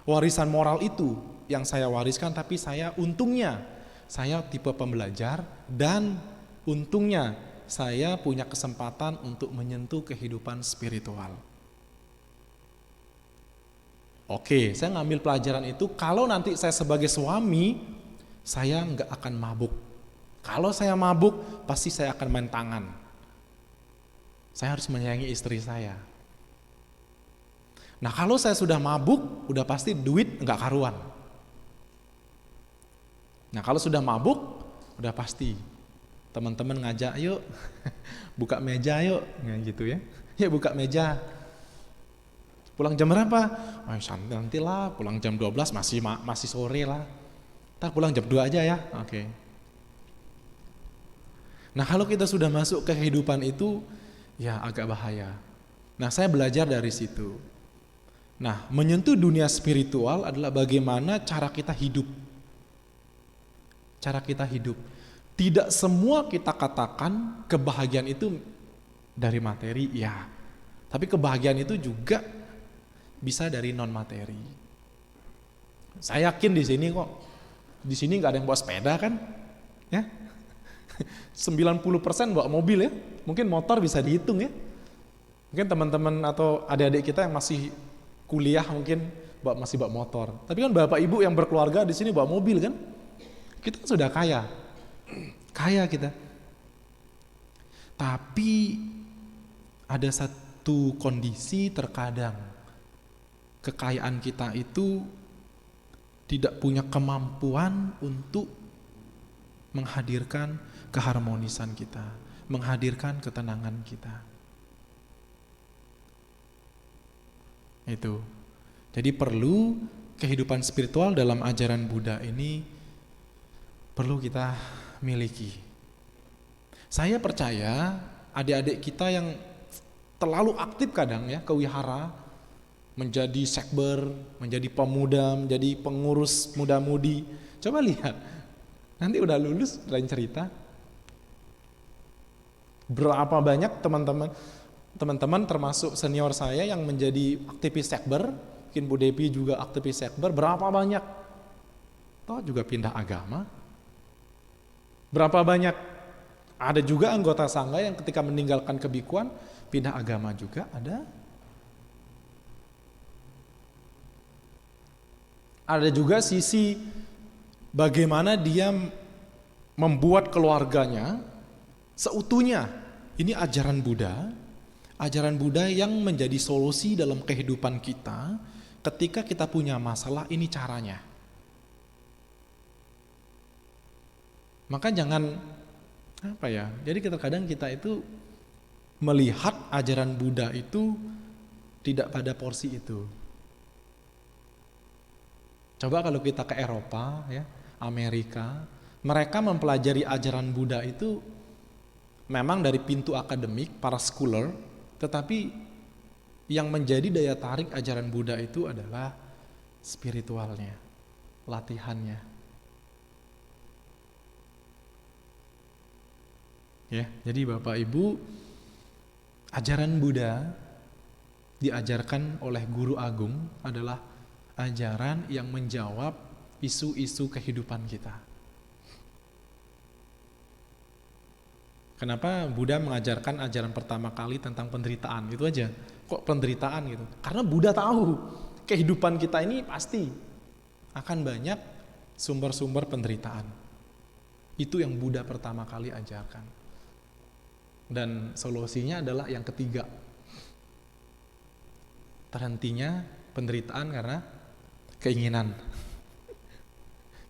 warisan moral itu yang saya wariskan, tapi untungnya saya tipe pembelajar dan untungnya saya punya kesempatan untuk menyentuh kehidupan spiritual. Oke, saya ngambil pelajaran itu, kalau nanti saya sebagai suami, saya nggak akan mabuk. Kalau saya mabuk, pasti saya akan main tangan. Saya harus menyayangi istri saya. Nah, kalau saya sudah mabuk, udah pasti duit nggak karuan. Nah, kalau sudah mabuk, udah pasti teman-teman ngajak, yuk buka meja yuk, gitu ya. Ya buka meja. Pulang jam berapa? Nanti lah, pulang jam 12 masih sore lah. Ntar pulang jam 2 aja ya. Oke. Nah, kalau kita sudah masuk ke kehidupan itu, ya agak bahaya. Nah, saya belajar dari situ. Nah, menyentuh dunia spiritual adalah bagaimana cara kita hidup. Cara kita hidup. Tidak semua kita katakan kebahagiaan itu dari materi, ya. Tapi kebahagiaan itu juga bisa dari non materi. Saya yakin di sini kok. Di sini nggak ada yang bawa sepeda kan? Ya. 90% bawa mobil ya. Mungkin motor bisa dihitung ya. Mungkin teman-teman atau adik-adik kita yang masih kuliah mungkin masih bawa motor. Tapi kan bapak ibu yang berkeluarga di sini bawa mobil kan? Kita sudah kaya. Kaya kita. Tapi ada satu kondisi terkadang kekayaan kita itu tidak punya kemampuan untuk menghadirkan keharmonisan kita, menghadirkan ketenangan kita. Itu. Jadi perlu kehidupan spiritual dalam ajaran Buddha ini perlu kita miliki. Saya percaya adik-adik kita yang terlalu aktif kadang ya ke wihara, menjadi sekber, menjadi pemuda, menjadi pengurus muda-mudi. Coba lihat, nanti udah lulus lain cerita. Berapa banyak teman-teman termasuk senior saya yang menjadi aktivis sekber, mungkin Bu Depi juga aktivis sekber, berapa banyak? Toh juga pindah agama. Berapa banyak? Ada juga anggota sangga yang ketika meninggalkan kebikuan, pindah agama juga ada. Ada juga sisi bagaimana dia membuat keluarganya seutuhnya, Ini ajaran Buddha yang menjadi solusi dalam kehidupan kita. Ketika kita punya masalah, ini caranya. Maka jangan jadi kadang kita itu melihat ajaran Buddha itu tidak pada porsi itu. Coba kalau kita ke Eropa, ya, Amerika, mereka mempelajari ajaran Buddha itu memang dari pintu akademik, para scholar, tetapi yang menjadi daya tarik ajaran Buddha itu adalah spiritualnya, latihannya. Ya, jadi Bapak Ibu, ajaran Buddha diajarkan oleh guru agung adalah ajaran yang menjawab isu-isu kehidupan kita. Kenapa Buddha mengajarkan ajaran pertama kali tentang penderitaan? Itu aja. Kok penderitaan gitu? Karena Buddha tahu kehidupan kita ini pasti akan banyak sumber-sumber penderitaan. Itu yang Buddha pertama kali ajarkan. Dan solusinya adalah yang ketiga. Terhentinya penderitaan karena keinginan.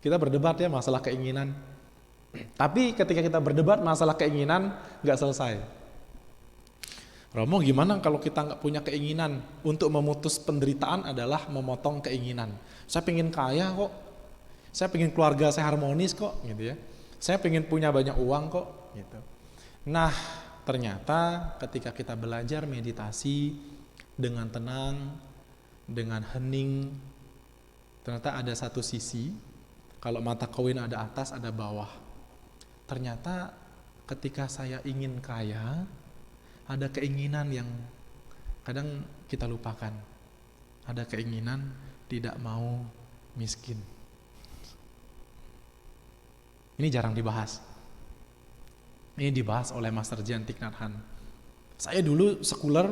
Kita berdebat ya masalah keinginan. Tapi ketika kita berdebat masalah keinginan gak selesai. Romo, gimana kalau kita gak punya keinginan? Untuk memutus penderitaan adalah memotong keinginan. Saya pengen kaya kok. Saya pengen keluarga saya harmonis kok, gitu ya. Saya pengen punya banyak uang kok, gitu. Nah, ternyata ketika kita belajar meditasi dengan tenang, dengan hening, ternyata ada satu sisi, kalau mata koin ada atas, ada bawah. Ternyata ketika saya ingin kaya, ada keinginan yang kadang kita lupakan. Ada keinginan tidak mau miskin. Ini jarang dibahas. Ini dibahas oleh Master Jian Thich Nhat Hanh. Saya dulu sekuler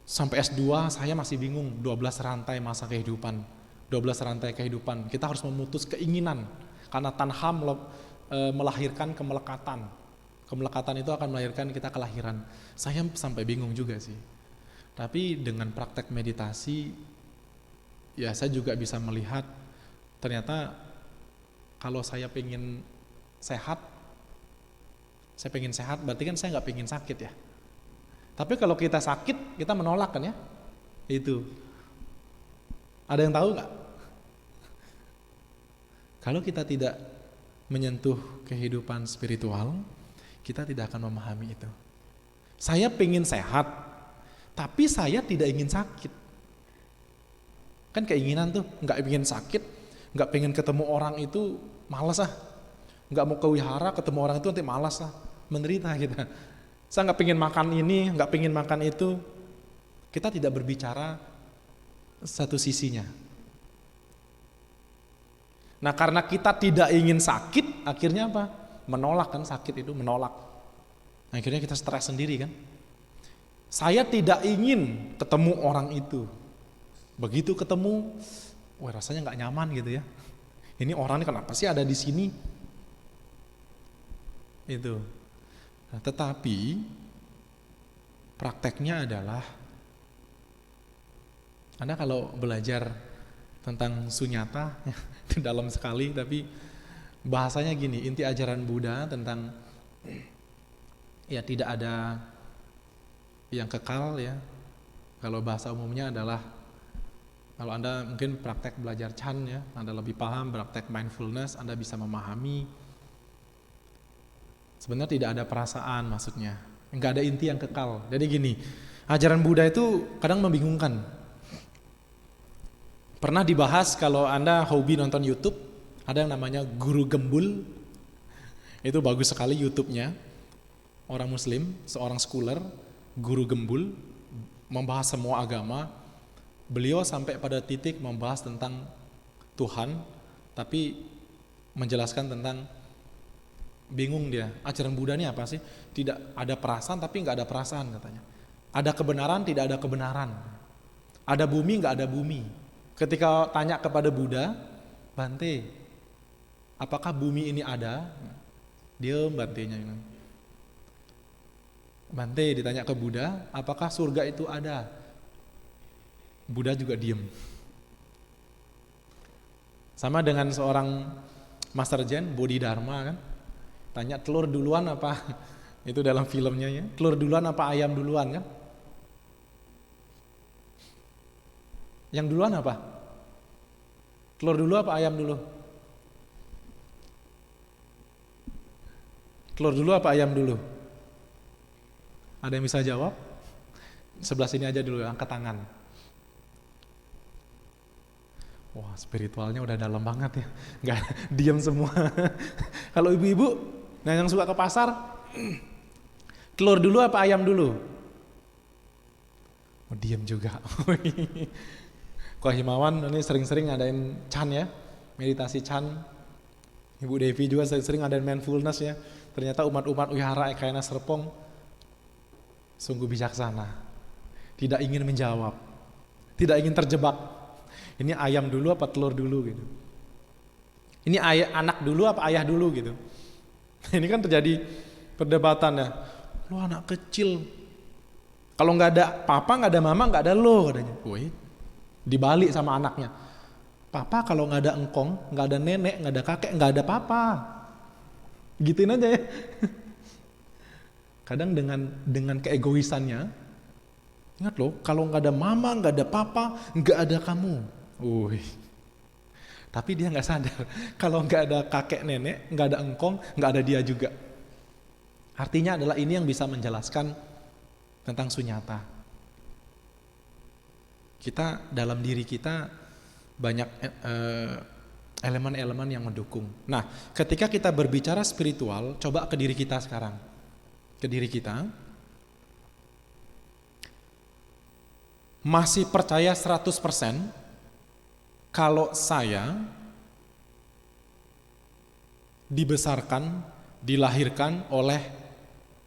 sampai S2 saya masih bingung 12 rantai masa kehidupan. 12 rantai kehidupan. Kita harus memutus keinginan karena tanham melahirkan kemelekatan. Kemelekatan itu akan melahirkan kita kelahiran. Saya sampai bingung juga sih. Tapi dengan praktek meditasi ya saya juga bisa melihat ternyata kalau saya pengen sehat berarti kan saya nggak pengen sakit ya. Tapi kalau kita sakit, kita menolak kan ya. Itu. Ada yang tahu nggak? Kalau kita tidak menyentuh kehidupan spiritual, kita tidak akan memahami itu. Saya pengen sehat, tapi saya tidak ingin sakit. Kan keinginan tuh, nggak ingin sakit, nggak pengen ketemu orang itu malas ah. Nggak mau ke wihara, ketemu orang itu nanti malas lah, menderita kita. Saya nggak pengen makan ini, nggak pengen makan itu. Kita tidak berbicara satu sisinya. Nah karena kita tidak ingin sakit, akhirnya apa? Menolak kan, sakit itu menolak. Akhirnya kita stres sendiri kan. Saya tidak ingin ketemu orang itu. Begitu ketemu, wah rasanya nggak nyaman gitu ya. Ini orang ini kenapa sih ada di sini? Itu. Nah, tetapi prakteknya adalah Anda kalau belajar tentang sunyata itu dalam sekali, tapi bahasanya gini, inti ajaran Buddha tentang ya tidak ada yang kekal ya. Kalau bahasa umumnya adalah kalau Anda mungkin praktek belajar Chan ya, Anda lebih paham praktek mindfulness, Anda bisa memahami sebenarnya tidak ada perasaan maksudnya, nggak ada inti yang kekal. Jadi gini, ajaran Buddha itu kadang membingungkan. Pernah dibahas kalau Anda hobi nonton YouTube, ada yang namanya Guru Gembul. Itu bagus sekali YouTube-nya. Orang Muslim, seorang scholar, Guru Gembul, membahas semua agama. Beliau sampai pada titik membahas tentang Tuhan, tapi menjelaskan tentang bingung dia, ajaran Buddha ini apa sih? Tidak ada perasaan tapi nggak ada perasaan katanya. Ada kebenaran, tidak ada kebenaran. Ada bumi, nggak ada bumi. Ketika tanya kepada Buddha, Bante, apakah bumi ini ada? Dia Bantenya. Bante ditanya ke Buddha, apakah surga itu ada? Buddha juga diem. Sama dengan seorang Master Zen, Bodhidharma kan, tanya telur duluan apa, itu dalam filmnya ya, telur duluan apa ayam duluan kan? Yang duluan apa? Telur dulu apa ayam dulu? Telur dulu apa ayam dulu? Ada yang bisa jawab? Sebelah sini aja dulu, angkat tangan. Wah, spiritualnya udah dalam banget ya. Nggak, diam semua. Kalau ibu-ibu, nah yang suka ke pasar, telur dulu apa ayam dulu? Oh, diam juga. Kok Himawan ini sering-sering ngadain Chan ya, meditasi Chan. Ibu Devi juga sering ngadain mindfulness ya. Ternyata umat-umat wihara Ekayana Serpong sungguh bijaksana. Tidak ingin menjawab, tidak ingin terjebak. Ini ayam dulu apa telur dulu gitu. Ini anak dulu apa ayah dulu gitu. Ini kan terjadi perdebatan ya. Lu anak kecil, kalau nggak ada papa, nggak ada mama, nggak ada lo katanya. Woi, dibalik sama anaknya. Papa kalau nggak ada engkong, nggak ada nenek, nggak ada kakek, nggak ada papa. Gituin aja ya. Kadang dengan keegoisannya, ingat loh, kalau nggak ada mama, nggak ada papa, nggak ada kamu. Wih. Tapi dia nggak sadar, kalau nggak ada kakek nenek, nggak ada engkong, nggak ada dia juga. Artinya adalah ini yang bisa menjelaskan tentang sunyata. Kita dalam diri kita banyak elemen-elemen yang mendukung. Nah, ketika kita berbicara spiritual, coba ke diri kita sekarang. Ke diri kita. Masih percaya 100% kalau saya dibesarkan, dilahirkan oleh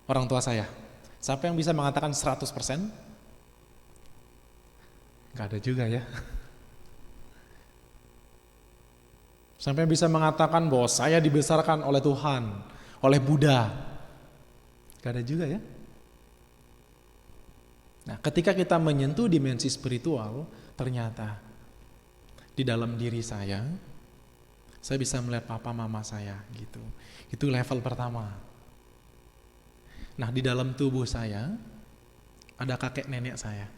orang tua saya. Siapa yang bisa mengatakan 100%? Gak ada juga ya. Sampai bisa mengatakan bahwa saya dibesarkan oleh Tuhan, oleh Buddha. Gak ada juga ya. Nah, ketika kita menyentuh dimensi spiritual, ternyata di dalam diri saya bisa melihat papa mama saya gitu. Itu level pertama. Nah, di dalam tubuh saya ada kakek nenek saya.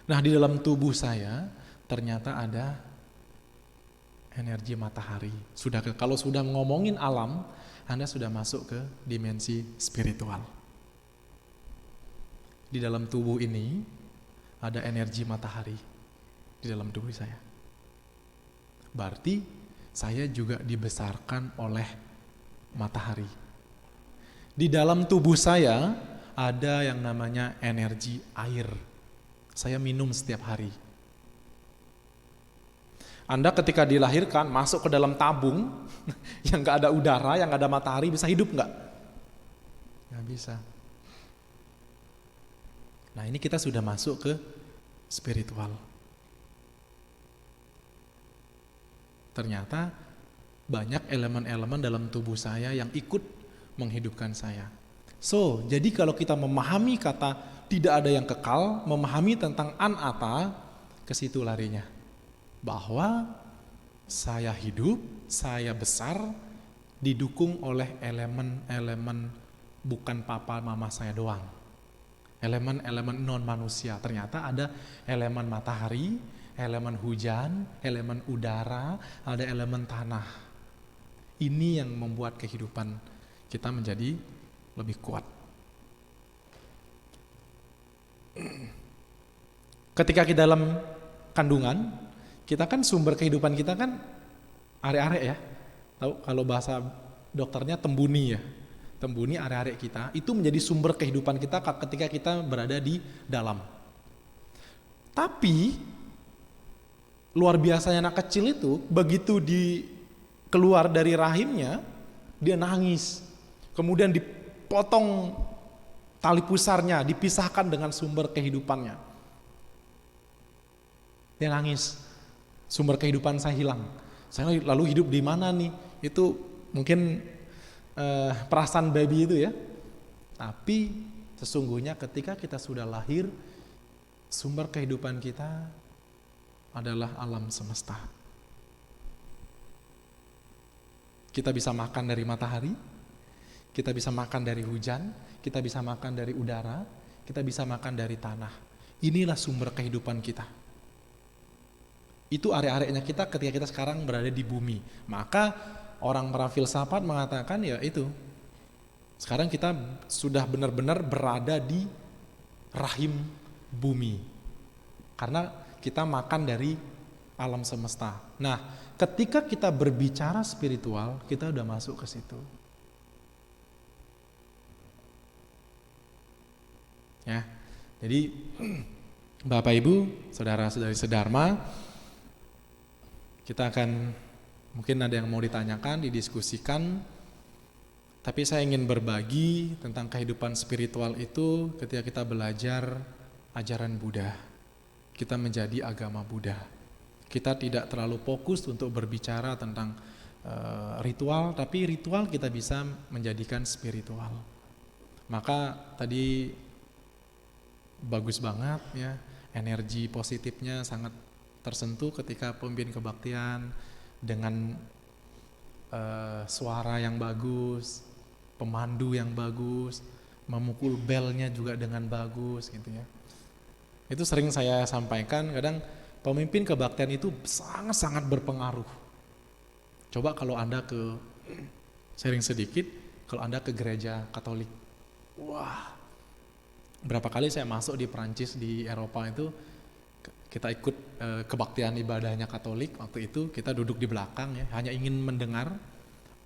Nah, di dalam tubuh saya ternyata ada energi matahari. Kalau sudah ngomongin alam, Anda sudah masuk ke dimensi spiritual. Di dalam tubuh ini ada energi matahari di dalam tubuh saya. Berarti saya juga dibesarkan oleh matahari. Di dalam tubuh saya ada yang namanya energi air. Saya minum setiap hari. Anda ketika dilahirkan masuk ke dalam tabung yang gak ada udara, yang gak ada matahari, bisa hidup gak? Gak bisa. Nah, ini kita sudah masuk ke spiritual. Ternyata banyak elemen-elemen dalam tubuh saya yang ikut menghidupkan saya. So, jadi kalau kita memahami kata tidak ada yang kekal, memahami tentang anata, ke situ larinya. Bahwa saya hidup, saya besar, didukung oleh elemen-elemen bukan papa mama saya doang. Elemen-elemen non manusia. Ternyata ada elemen matahari, elemen hujan, elemen udara, ada elemen tanah. Ini yang membuat kehidupan kita menjadi lebih kuat. Ketika kita dalam kandungan, kita kan sumber kehidupan kita kan are-are ya. Tahu kalau bahasa dokternya tembuni ya. Tembuni are-are kita itu menjadi sumber kehidupan kita ketika kita berada di dalam. Tapi luar biasanya anak kecil itu begitu keluar dari rahimnya dia nangis. Kemudian dipotong tali pusarnya, dipisahkan dengan sumber kehidupannya. Dia nangis. Sumber kehidupan saya hilang. Saya lalu hidup di mana nih? Itu mungkin perasaan baby itu ya. Tapi sesungguhnya ketika kita sudah lahir, sumber kehidupan kita adalah alam semesta. Kita bisa makan dari matahari, kita bisa makan dari hujan, kita bisa makan dari udara, kita bisa makan dari tanah. Inilah sumber kehidupan kita. Itu area-areanya kita ketika kita sekarang berada di bumi. Maka orang para filsafat mengatakan ya itu. Sekarang kita sudah benar-benar berada di rahim bumi. Karena kita makan dari alam semesta. Nah, ketika kita berbicara spiritual, kita udah masuk ke situ. Ya. Jadi Bapak Ibu, saudara-saudari sedharma, kita akan mungkin ada yang mau ditanyakan, didiskusikan. Tapi saya ingin berbagi tentang kehidupan spiritual itu ketika kita belajar ajaran Buddha. Kita menjadi agama Buddha. Kita tidak terlalu fokus untuk berbicara tentang ritual, tapi ritual kita bisa menjadikan spiritual. Maka tadi bagus banget ya, energi positifnya sangat tersentuh ketika pemimpin kebaktian dengan suara yang bagus, pemandu yang bagus, memukul belnya juga dengan bagus gitu ya. Itu sering saya sampaikan, kadang pemimpin kebaktian itu sangat-sangat berpengaruh. Coba kalau Anda sharing sedikit, kalau Anda ke gereja Katolik, wah, berapa kali saya masuk di Perancis, di Eropa itu, kita ikut kebaktian ibadahnya Katolik, waktu itu kita duduk di belakang ya, hanya ingin mendengar,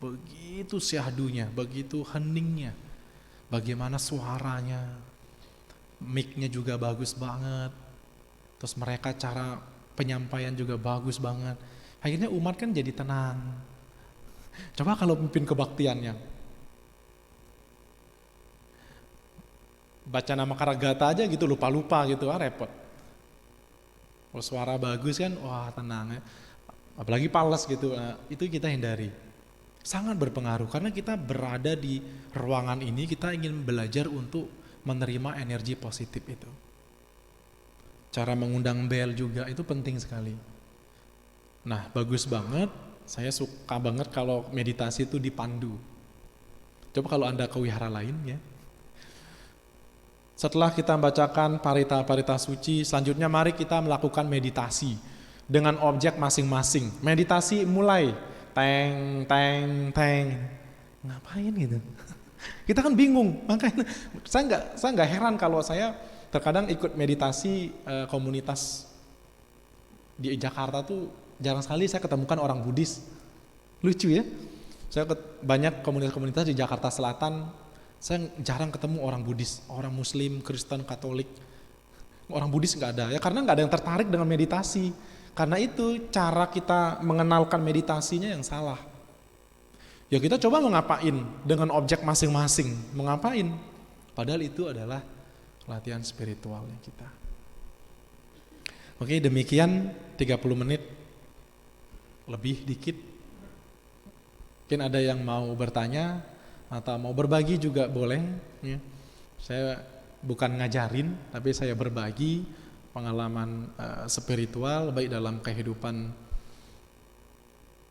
begitu syahdunya, begitu heningnya, bagaimana suaranya, mic-nya juga bagus banget, terus mereka cara penyampaian juga bagus banget, akhirnya umat kan jadi tenang. Coba kalau pemimpin kebaktiannya baca nama Karagata aja gitu, lupa-lupa gitu, repot. Kalau suara bagus kan, wah tenang ya. Apalagi pales gitu, itu kita hindari. Sangat berpengaruh karena kita berada di ruangan ini, kita ingin belajar untuk menerima energi positif itu. Cara mengundang bel juga itu penting sekali. Nah, bagus banget, saya suka banget kalau meditasi itu dipandu. Coba kalau Anda ke wihara lain ya. Setelah kita membacakan parita-parita suci, selanjutnya mari kita melakukan meditasi dengan objek masing-masing. Meditasi mulai, teng, teng, teng. Ngapain gitu? Kita kan bingung, makanya saya nggak heran kalau saya terkadang ikut meditasi komunitas di Jakarta tuh jarang sekali saya ketemukan orang Buddhis. Lucu ya, saya banyak komunitas-komunitas di Jakarta Selatan. Saya jarang ketemu orang Buddhis, orang Muslim, Kristen, Katolik. Orang Buddhis nggak ada ya, karena nggak ada yang tertarik dengan meditasi. Karena itu cara kita mengenalkan meditasinya yang salah. Ya kita coba mengapain dengan objek masing-masing, mengapain? Padahal itu adalah latihan spiritualnya kita. Oke, demikian 30 menit lebih dikit. Mungkin ada yang mau bertanya atau mau berbagi juga boleh ya. Saya bukan ngajarin, tapi saya berbagi pengalaman spiritual baik dalam kehidupan,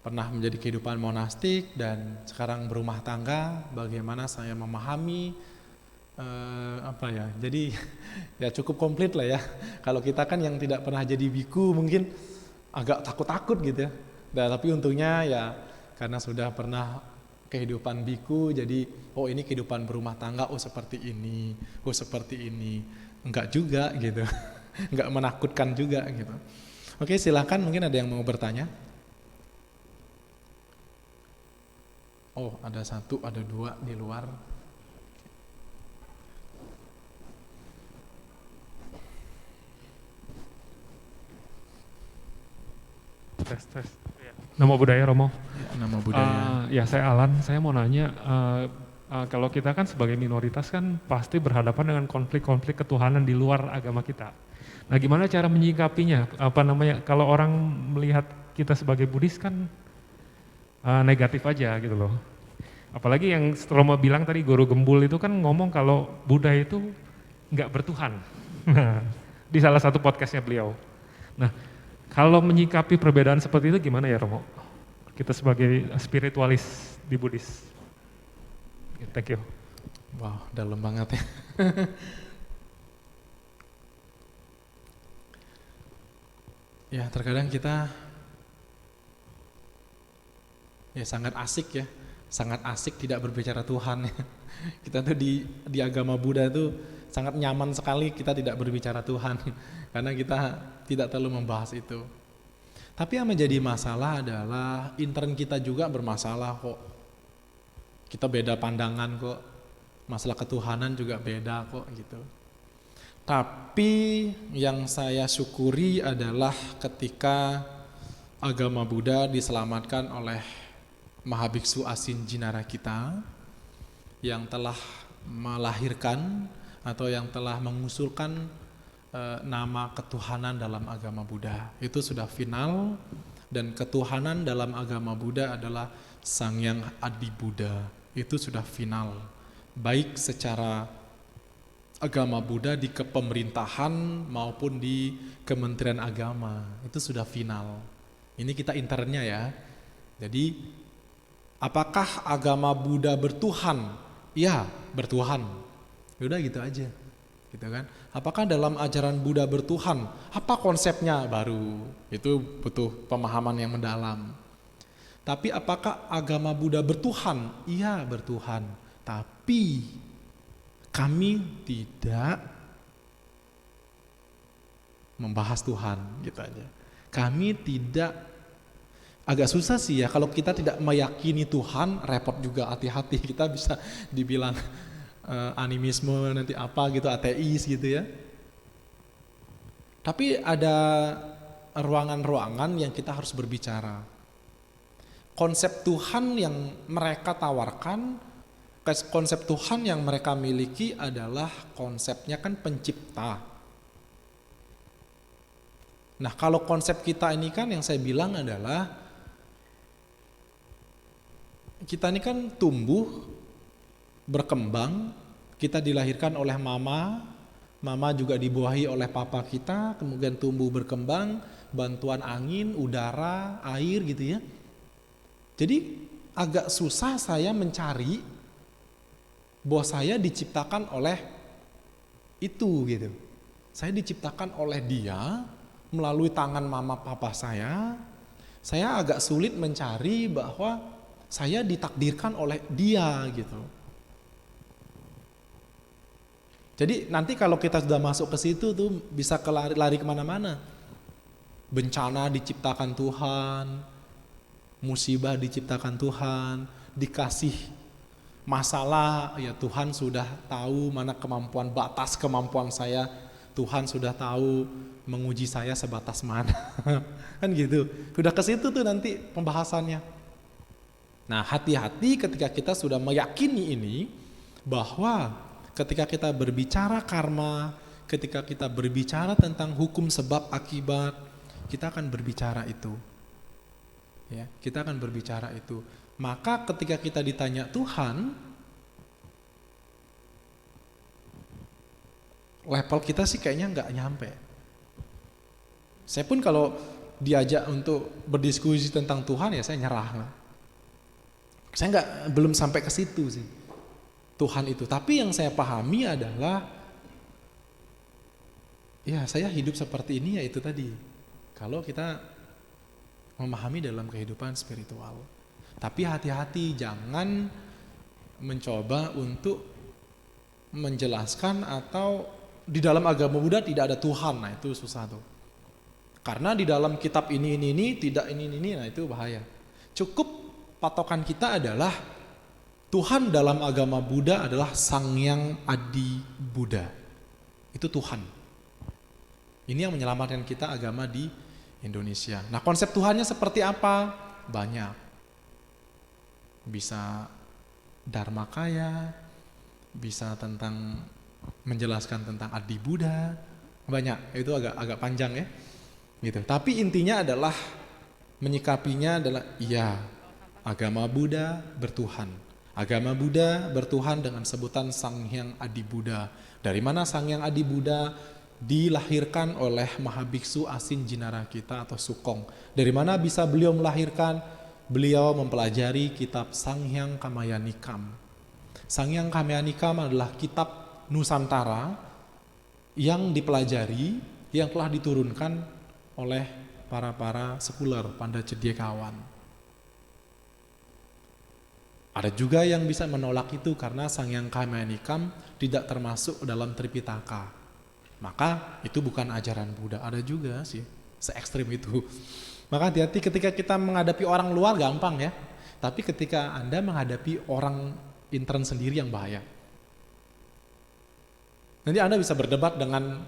pernah menjadi kehidupan monastik dan sekarang berumah tangga, bagaimana saya memahami jadi ya cukup komplit lah ya. Kalau kita kan yang tidak pernah jadi biku mungkin agak takut-takut gitu ya. Nah, tapi untungnya ya karena sudah pernah kehidupan biku, jadi ini kehidupan berumah tangga, seperti ini, seperti ini. Enggak juga gitu, enggak menakutkan juga gitu. Oke, silakan, mungkin ada yang mau bertanya. Oh, ada satu, ada dua di luar. Tes. Nama budaya Romo. Ya, nama budaya. Ya saya Alan, saya mau nanya, kalau kita kan sebagai minoritas kan pasti berhadapan dengan konflik-konflik ketuhanan di luar agama kita. Nah gimana cara menyikapinya? Kalau orang melihat kita sebagai Buddhis kan negatif aja gitu loh. Apalagi yang Romo bilang tadi, Guru Gembul itu kan ngomong kalau Buddha itu nggak bertuhan. Nah, di salah satu podcastnya beliau. Nah, kalau menyikapi perbedaan seperti itu gimana ya Romo? Kita sebagai spiritualis di Buddhis. Thank you. Wow, dalam banget ya. Ya, terkadang kita ya sangat asik ya, sangat asik tidak berbicara Tuhan. Kita tuh di agama Buddha tuh sangat nyaman sekali kita tidak berbicara Tuhan, karena kita tidak terlalu membahas itu. Tapi yang menjadi masalah adalah intern kita juga bermasalah kok. Kita beda pandangan kok, masalah ketuhanan juga beda kok gitu. Tapi yang saya syukuri adalah ketika agama Buddha diselamatkan oleh Mahabiksu Asin Jinara kita yang telah melahirkan atau yang telah mengusulkan nama ketuhanan dalam agama Buddha. Itu sudah final, dan ketuhanan dalam agama Buddha adalah Sang Yang Adi Buddha. Itu sudah final, baik secara agama Buddha di kepemerintahan maupun di Kementerian Agama. Itu sudah final. Ini kita internnya ya. Jadi apakah agama Buddha bertuhan? Ya, bertuhan. Udah gitu aja. Gitu kan? Apakah dalam ajaran Buddha bertuhan? Apa konsepnya baru? Itu butuh pemahaman yang mendalam. Tapi apakah agama Buddha bertuhan? Iya, bertuhan. Tapi kami tidak membahas Tuhan, gitu aja. Kami tidak, agak susah sih ya kalau kita tidak meyakini Tuhan, repot juga, hati-hati kita bisa dibilang animisme nanti apa gitu, ateis gitu ya. Tapi ada ruangan-ruangan yang kita harus berbicara. Konsep Tuhan yang mereka tawarkan, konsep Tuhan yang mereka miliki adalah konsepnya kan pencipta. Nah, kalau konsep kita ini kan yang saya bilang adalah kita ini kan tumbuh, berkembang, kita dilahirkan oleh mama juga dibuahi oleh papa kita, kemudian tumbuh berkembang, bantuan angin, udara, air gitu ya. Jadi agak susah saya mencari bahwa saya diciptakan oleh itu gitu. Saya diciptakan oleh dia melalui tangan mama papa saya. Saya agak sulit mencari bahwa saya ditakdirkan oleh dia gitu. Jadi nanti kalau kita sudah masuk ke situ tuh bisa lari kemana-mana. Bencana diciptakan Tuhan, musibah diciptakan Tuhan, dikasih masalah ya Tuhan sudah tahu mana kemampuan, batas kemampuan saya, Tuhan sudah tahu menguji saya sebatas mana. Kan gitu. Udah ke situ tuh nanti pembahasannya. Nah, hati-hati ketika kita sudah meyakini ini, bahwa ketika kita berbicara karma, ketika kita berbicara tentang hukum sebab akibat, kita akan berbicara itu. Ya, kita akan berbicara itu. Maka ketika kita ditanya Tuhan, level kita sih kayaknya nggak nyampe. Saya pun kalau diajak untuk berdiskusi tentang Tuhan ya saya nyerah. Saya belum sampai ke situ sih Tuhan itu. Tapi yang saya pahami adalah ya saya hidup seperti ini ya itu tadi. Kalau kita memahami dalam kehidupan spiritual. Tapi hati-hati, jangan mencoba untuk menjelaskan atau di dalam agama Buddha tidak ada Tuhan. Nah itu susah tuh. Karena di dalam kitab ini tidak ini, nah itu bahaya. Cukup patokan kita adalah Tuhan dalam agama Buddha adalah Sang Yang Adi Buddha. Itu Tuhan. Ini yang menyelamatkan kita agama di Indonesia. Nah konsep Tuhannya seperti apa? Banyak. Bisa Dharmakaya, bisa tentang menjelaskan tentang Adi Buddha, banyak. Itu agak panjang ya, gitu. Tapi intinya adalah menyikapinya adalah iya, agama Buddha bertuhan. Agama Buddha bertuhan dengan sebutan Sang Hyang Adi Buddha. Dari mana Sang Hyang Adi Buddha? Dilahirkan oleh Mahabiksu Asin Jinara kita atau Sukong. Dari mana bisa beliau melahirkan? Beliau mempelajari kitab Sang Hyang Kamayanikam. Sang Hyang Kamayanikam adalah kitab Nusantara yang dipelajari, yang telah diturunkan oleh para sekuler pada cediakawan. Ada juga yang bisa menolak itu karena Sang Hyang Kamayanikam tidak termasuk dalam Tripitaka. Maka itu bukan ajaran Buddha. Ada juga sih se-ekstrim itu. Maka hati-hati ketika kita menghadapi orang luar gampang ya. Tapi ketika Anda menghadapi orang intern sendiri yang bahaya. Nanti Anda bisa berdebat dengan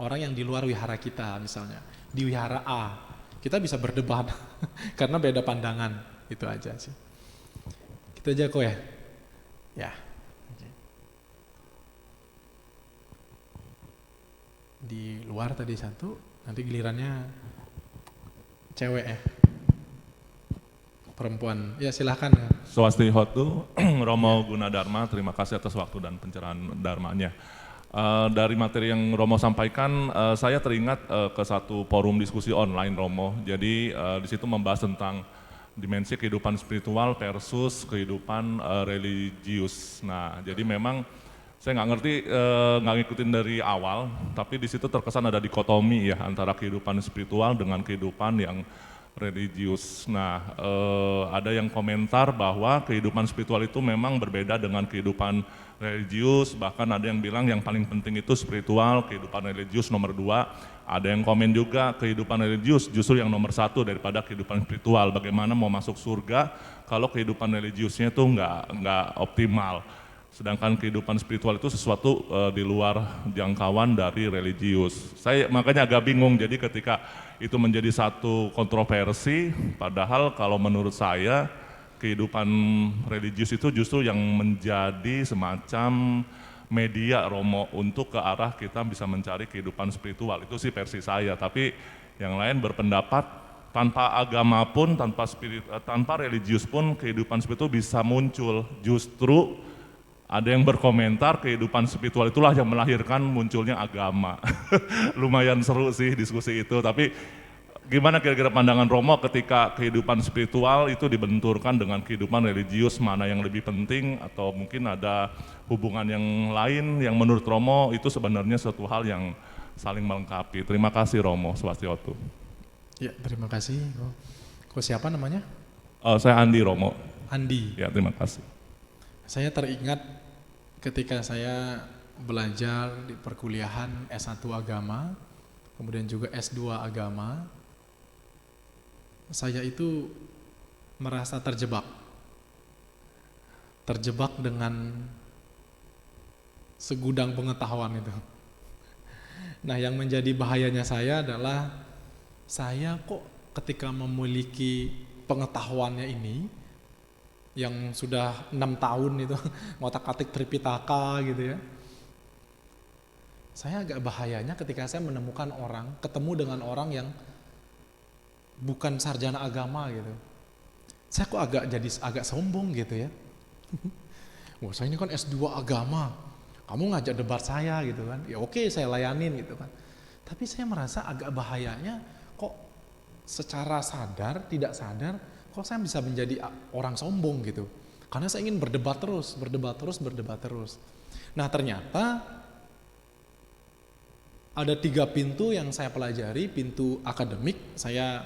orang yang di luar wihara kita misalnya. Di wihara A. Kita bisa berdebat karena beda pandangan. Itu aja sih. Itu aja kok ya. Ya. Di luar tadi satu, nanti gilirannya cewek ya. Perempuan. Ya silahkan. Swastihotu, Romo Gunadarma, terima kasih atas waktu dan pencerahan dharmanya. Dari materi yang Romo sampaikan, saya teringat ke satu forum diskusi online Romo. Jadi di situ membahas tentang dimensi kehidupan spiritual versus kehidupan religius. Nah, jadi memang saya nggak ngerti, nggak ngikutin dari awal, tapi di situ terkesan ada dikotomi ya antara kehidupan spiritual dengan kehidupan yang religius. Nah, ada yang komentar bahwa kehidupan spiritual itu memang berbeda dengan kehidupan religius, bahkan ada yang bilang yang paling penting itu spiritual, kehidupan religius nomor 2. Ada yang komen juga kehidupan religius justru yang nomor 1 daripada kehidupan spiritual. Bagaimana mau masuk surga kalau kehidupan religiusnya itu nggak optimal. Sedangkan kehidupan spiritual itu sesuatu di luar jangkauan dari religius. Saya makanya agak bingung, jadi ketika itu menjadi satu kontroversi, padahal kalau menurut saya kehidupan religius itu justru yang menjadi semacam media Romo untuk ke arah kita bisa mencari kehidupan spiritual. Itu sih versi saya, tapi yang lain berpendapat tanpa agama pun, tanpa religius pun kehidupan spiritual bisa muncul. Justru ada yang berkomentar kehidupan spiritual itulah yang melahirkan munculnya agama. Lumayan seru sih diskusi itu, tapi gimana kira-kira pandangan Romo ketika kehidupan spiritual itu dibenturkan dengan kehidupan religius, mana yang lebih penting atau mungkin ada hubungan yang lain yang menurut Romo itu sebenarnya suatu hal yang saling melengkapi. Terima kasih Romo, Swastihotu. Ya, terima kasih. Kok siapa namanya? Saya Andi Romo. Andi. Ya, terima kasih. Saya teringat ketika saya belajar di perkuliahan S1 agama, kemudian juga S2 agama, saya itu merasa terjebak dengan segudang pengetahuan itu. Nah, yang menjadi bahayanya saya adalah saya kok ketika memiliki pengetahuannya ini yang sudah 6 tahun itu ngotak-atik Tripitaka gitu ya. Saya agak bahayanya ketika saya menemukan orang, ketemu dengan orang yang bukan sarjana agama gitu. Saya kok agak sombong gitu ya. Wah, saya ini kan S2 agama, kamu ngajak debat saya gitu kan. Ya oke, saya layanin gitu kan. Tapi saya merasa agak bahayanya kok secara sadar, tidak sadar, kok saya bisa menjadi orang sombong gitu. Karena saya ingin berdebat terus. Nah, ternyata ada 3 pintu yang saya pelajari. Pintu akademik, saya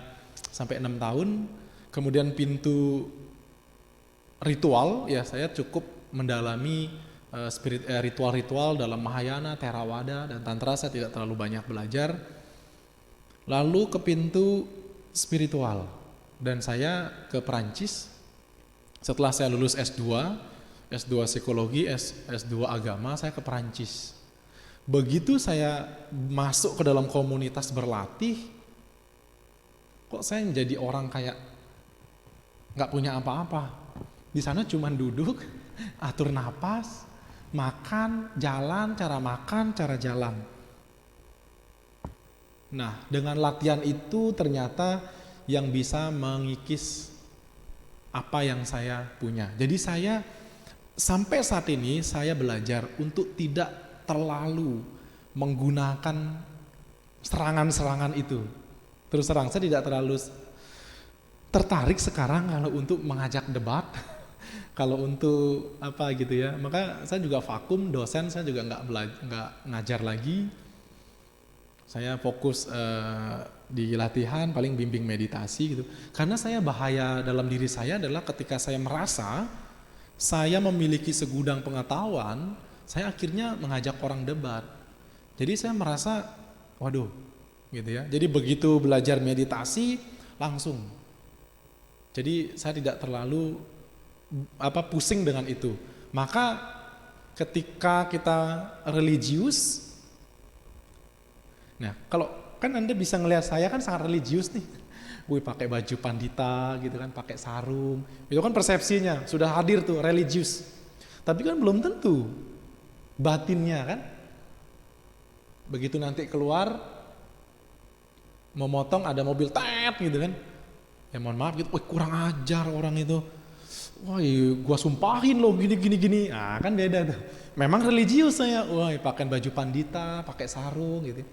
sampai 6 tahun, kemudian pintu ritual, ya saya cukup mendalami ritual-ritual dalam Mahayana, Theravada, dan Tantra, saya tidak terlalu banyak belajar. Lalu ke pintu spiritual, dan saya ke Perancis. Setelah saya lulus S2 psikologi, S2 agama, saya ke Perancis. Begitu saya masuk ke dalam komunitas berlatih, kok saya menjadi orang kayak nggak punya apa-apa. Di sana cuma duduk, atur napas, makan, jalan, cara jalan. Nah, dengan latihan itu ternyata yang bisa mengikis apa yang saya punya. Jadi saya sampai saat ini saya belajar untuk tidak terlalu menggunakan serangan-serangan itu. Terus terang saya tidak terlalu tertarik sekarang kalau untuk mengajak debat, kalau untuk apa gitu ya. Maka saya juga vakum, dosen saya juga nggak ngajar lagi. Saya fokus di latihan, paling bimbing meditasi gitu. Karena saya bahaya dalam diri saya adalah ketika saya merasa saya memiliki segudang pengetahuan, saya akhirnya mengajak orang debat. Jadi saya merasa, waduh, gitu ya. Jadi begitu belajar meditasi langsung. Jadi saya tidak terlalu pusing dengan itu. Maka ketika kita religius, nah kalau kan Anda bisa ngelihat saya kan sangat religius nih. Wih, pakai baju pandita gitu kan, pakai sarung. Itu kan persepsinya, sudah hadir tuh religius. Tapi kan belum tentu batinnya kan. Begitu nanti keluar memotong ada mobil tet gitu kan. Ya mohon maaf gitu, wih kurang ajar orang itu. Wah, gua sumpahin loh gini. Ah, kan beda tuh. Memang religius saya, wah pakai baju pandita, pakai sarung gitu.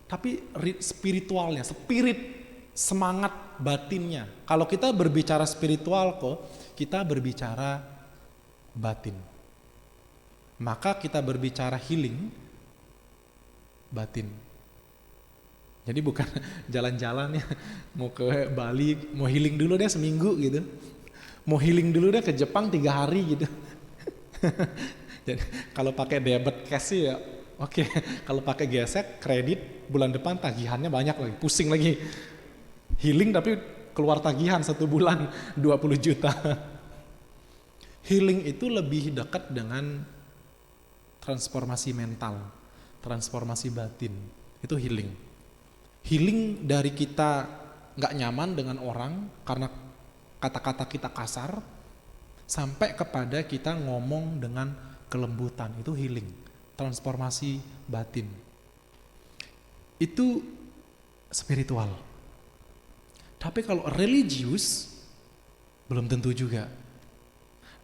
Tapi spiritualnya, semangat batinnya. Kalau kita berbicara spiritual kok, kita berbicara batin. Maka kita berbicara healing batin. Jadi bukan jalan-jalan ya, mau ke Bali, mau healing dulu deh seminggu gitu. Mau healing dulu deh ke Jepang 3 hari gitu. Jadi kalau pakai debit cash sih ya oke. Kalau pakai gesek kredit bulan depan tagihannya banyak lagi, pusing lagi. Healing tapi keluar tagihan 1 bulan 20 juta. Healing itu lebih dekat dengan transformasi mental, transformasi batin. Itu healing. Healing dari kita gak nyaman dengan orang karena kata-kata kita kasar, sampai kepada kita ngomong dengan kelembutan. Itu healing, transformasi batin. Itu spiritual. Tapi kalau religius, belum tentu juga.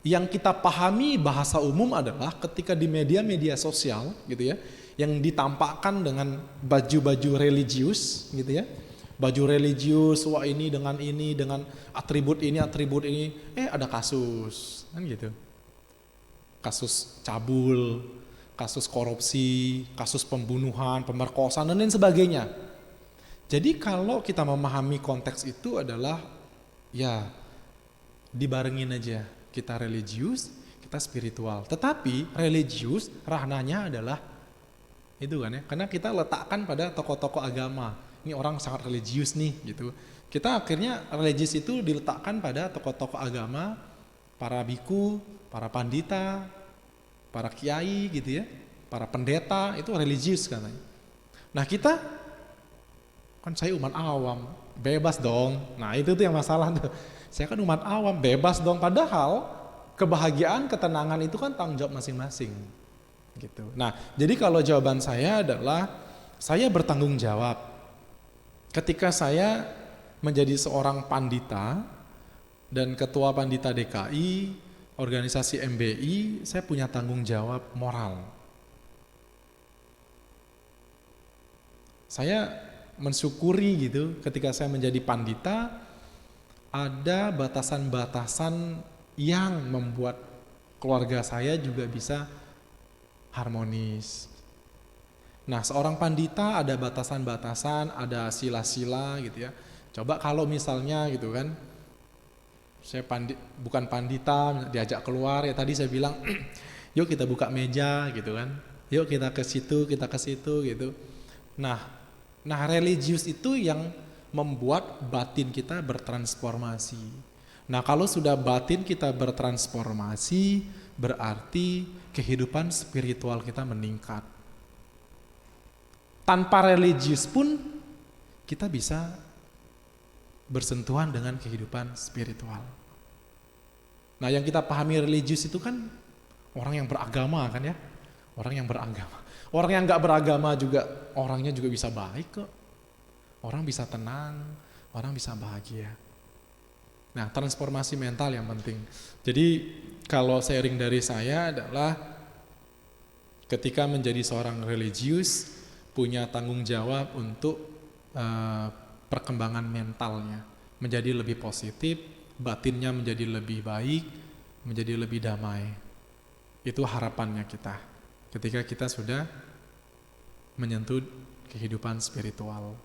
Yang kita pahami bahasa umum adalah ketika di media-media sosial gitu ya, yang ditampakkan dengan baju-baju religius gitu ya. Baju religius, wah ini dengan atribut ini, ada kasus, kan gitu. Kasus cabul, kasus korupsi, kasus pembunuhan, pemerkosaan dan lain sebagainya. Jadi kalau kita memahami konteks itu adalah ya dibarengin aja, kita religius, kita spiritual. Tetapi religius ranahnya adalah itu kan ya, karena kita letakkan pada tokoh-tokoh agama. Ini orang sangat religius nih gitu. Kita akhirnya religius itu diletakkan pada tokoh-tokoh agama, para biku, para pandita, para kiai gitu ya, para pendeta, itu religius katanya. Nah kita kan saya umat awam, bebas dong. Nah itu tuh yang masalah tuh. Saya kan umat awam, bebas dong. Padahal kebahagiaan, ketenangan itu kan tanggung jawab masing-masing. Gitu. Nah jadi kalau jawaban saya adalah saya bertanggung jawab. Ketika saya menjadi seorang pandita dan ketua pandita DKI, organisasi MBI, saya punya tanggung jawab moral. Saya mensyukuri gitu ketika saya menjadi pandita ada batasan-batasan yang membuat keluarga saya juga bisa harmonis. Nah, seorang pandita ada batasan-batasan, ada sila-sila gitu ya. Coba kalau misalnya gitu kan, saya bukan pandita, diajak keluar ya tadi saya bilang, yuk kita buka meja gitu kan, yuk kita ke situ gitu. Nah religius itu yang membuat batin kita bertransformasi. Nah kalau sudah batin kita bertransformasi, berarti kehidupan spiritual kita meningkat. Tanpa religius pun kita bisa bersentuhan dengan kehidupan spiritual. Nah yang kita pahami religius itu kan orang yang beragama kan ya, orang yang beragama. Orang yang gak beragama juga, orangnya juga bisa baik kok. Orang bisa tenang, orang bisa bahagia. Nah, transformasi mental yang penting. Jadi kalau sharing dari saya adalah ketika menjadi seorang religius punya tanggung jawab untuk perkembangan mentalnya menjadi lebih positif, batinnya menjadi lebih baik, menjadi lebih damai. Itu harapannya kita ketika kita sudah menyentuh kehidupan spiritual.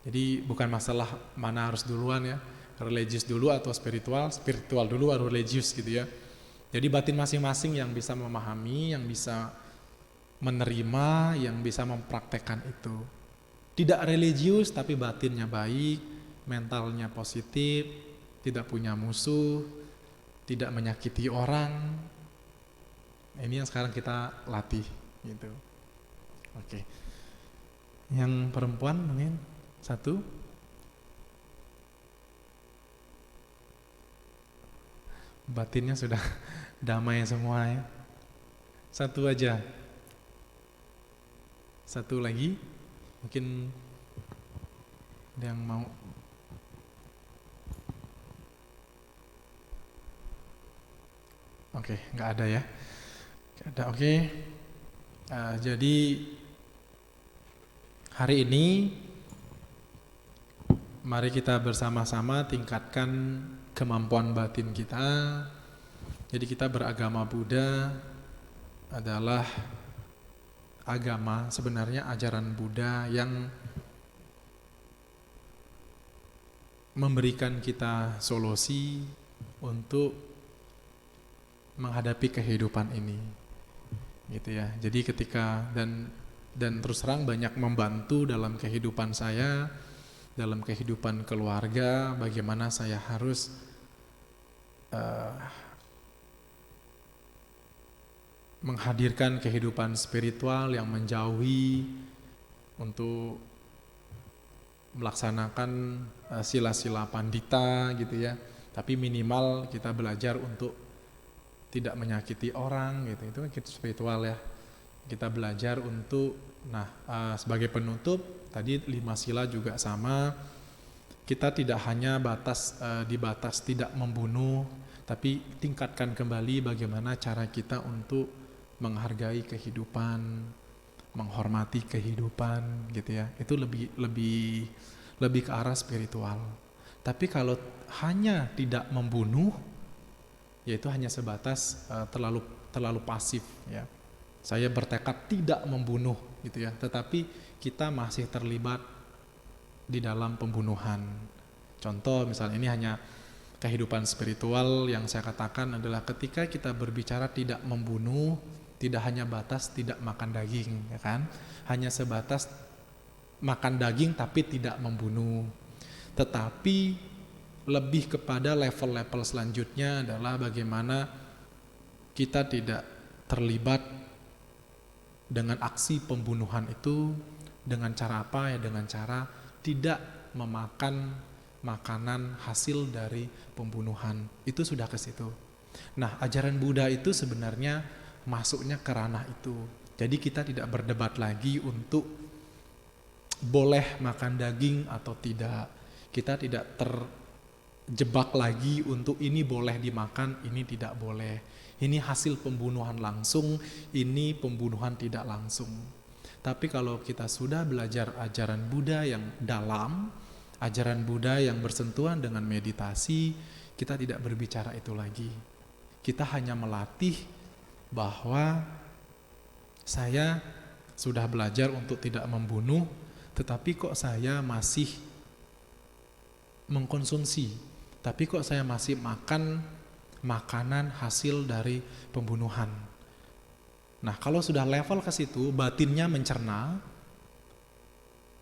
Jadi bukan masalah mana harus duluan ya, religius dulu atau spiritual, spiritual dulu baru religius gitu ya. Jadi batin masing-masing yang bisa memahami, yang bisa menerima, yang bisa mempraktekkan itu. Tidak religius tapi batinnya baik, mentalnya positif, tidak punya musuh, tidak menyakiti orang. Ini yang sekarang kita latih gitu. Oke. Yang perempuan mungkin satu. Batinnya sudah damai semua ya. Satu aja. Satu lagi. Mungkin ada yang mau. Oke, nggak ada ya. Nggak ada, oke. Jadi hari ini mari kita bersama-sama tingkatkan kemampuan batin kita. Jadi kita beragama Buddha adalah agama, sebenarnya ajaran Buddha yang memberikan kita solusi untuk menghadapi kehidupan ini. Gitu ya. Jadi ketika dan terus terang banyak membantu dalam kehidupan saya, dalam kehidupan keluarga, bagaimana saya harus menghadirkan kehidupan spiritual yang menjauhi untuk melaksanakan sila-sila pandita gitu ya. Tapi minimal kita belajar untuk tidak menyakiti orang gitu. Itu kan spiritual ya. Kita belajar untuk sebagai penutup tadi 5 sila juga sama. Kita tidak hanya dibatas tidak membunuh, tapi tingkatkan kembali bagaimana cara kita untuk menghargai kehidupan, menghormati kehidupan gitu ya. Itu lebih ke arah spiritual. Tapi kalau hanya tidak membunuh, yaitu hanya sebatas terlalu pasif ya. Saya bertekad tidak membunuh gitu ya, tetapi kita masih terlibat di dalam pembunuhan. Contoh misalnya ini hanya kehidupan spiritual yang saya katakan adalah ketika kita berbicara tidak membunuh, tidak hanya batas tidak makan daging ya kan, hanya sebatas makan daging tapi tidak membunuh. Tetapi lebih kepada level-level selanjutnya adalah bagaimana kita tidak terlibat dengan aksi pembunuhan itu dengan cara apa ya, dengan cara tidak memakan makanan hasil dari pembunuhan. Itu sudah ke situ. Nah, ajaran Buddha itu sebenarnya masuknya ke ranah itu. Jadi kita tidak berdebat lagi untuk boleh makan daging atau tidak. Kita tidak terjebak lagi untuk ini boleh dimakan, ini tidak boleh. Ini hasil pembunuhan langsung, ini pembunuhan tidak langsung. Tapi kalau kita sudah belajar ajaran Buddha yang dalam, ajaran Buddha yang bersentuhan dengan meditasi, kita tidak berbicara itu lagi. Kita hanya melatih bahwa saya sudah belajar untuk tidak membunuh, tetapi kok saya masih mengkonsumsi, tapi kok saya masih makan makanan hasil dari pembunuhan. Nah, kalau sudah level ke situ, batinnya mencerna,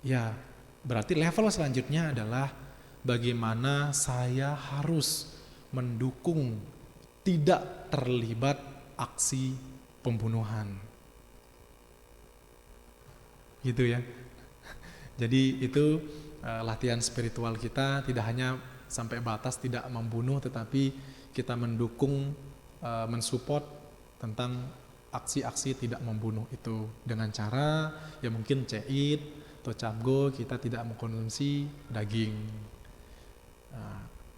ya berarti level selanjutnya adalah bagaimana saya harus mendukung tidak terlibat aksi pembunuhan. Gitu ya. Jadi itu latihan spiritual kita tidak hanya sampai batas tidak membunuh, tetapi kita mendukung, mensupport tentang aksi-aksi tidak membunuh itu dengan cara ya mungkin ceit atau cabgo, kita tidak mengkonsumsi daging.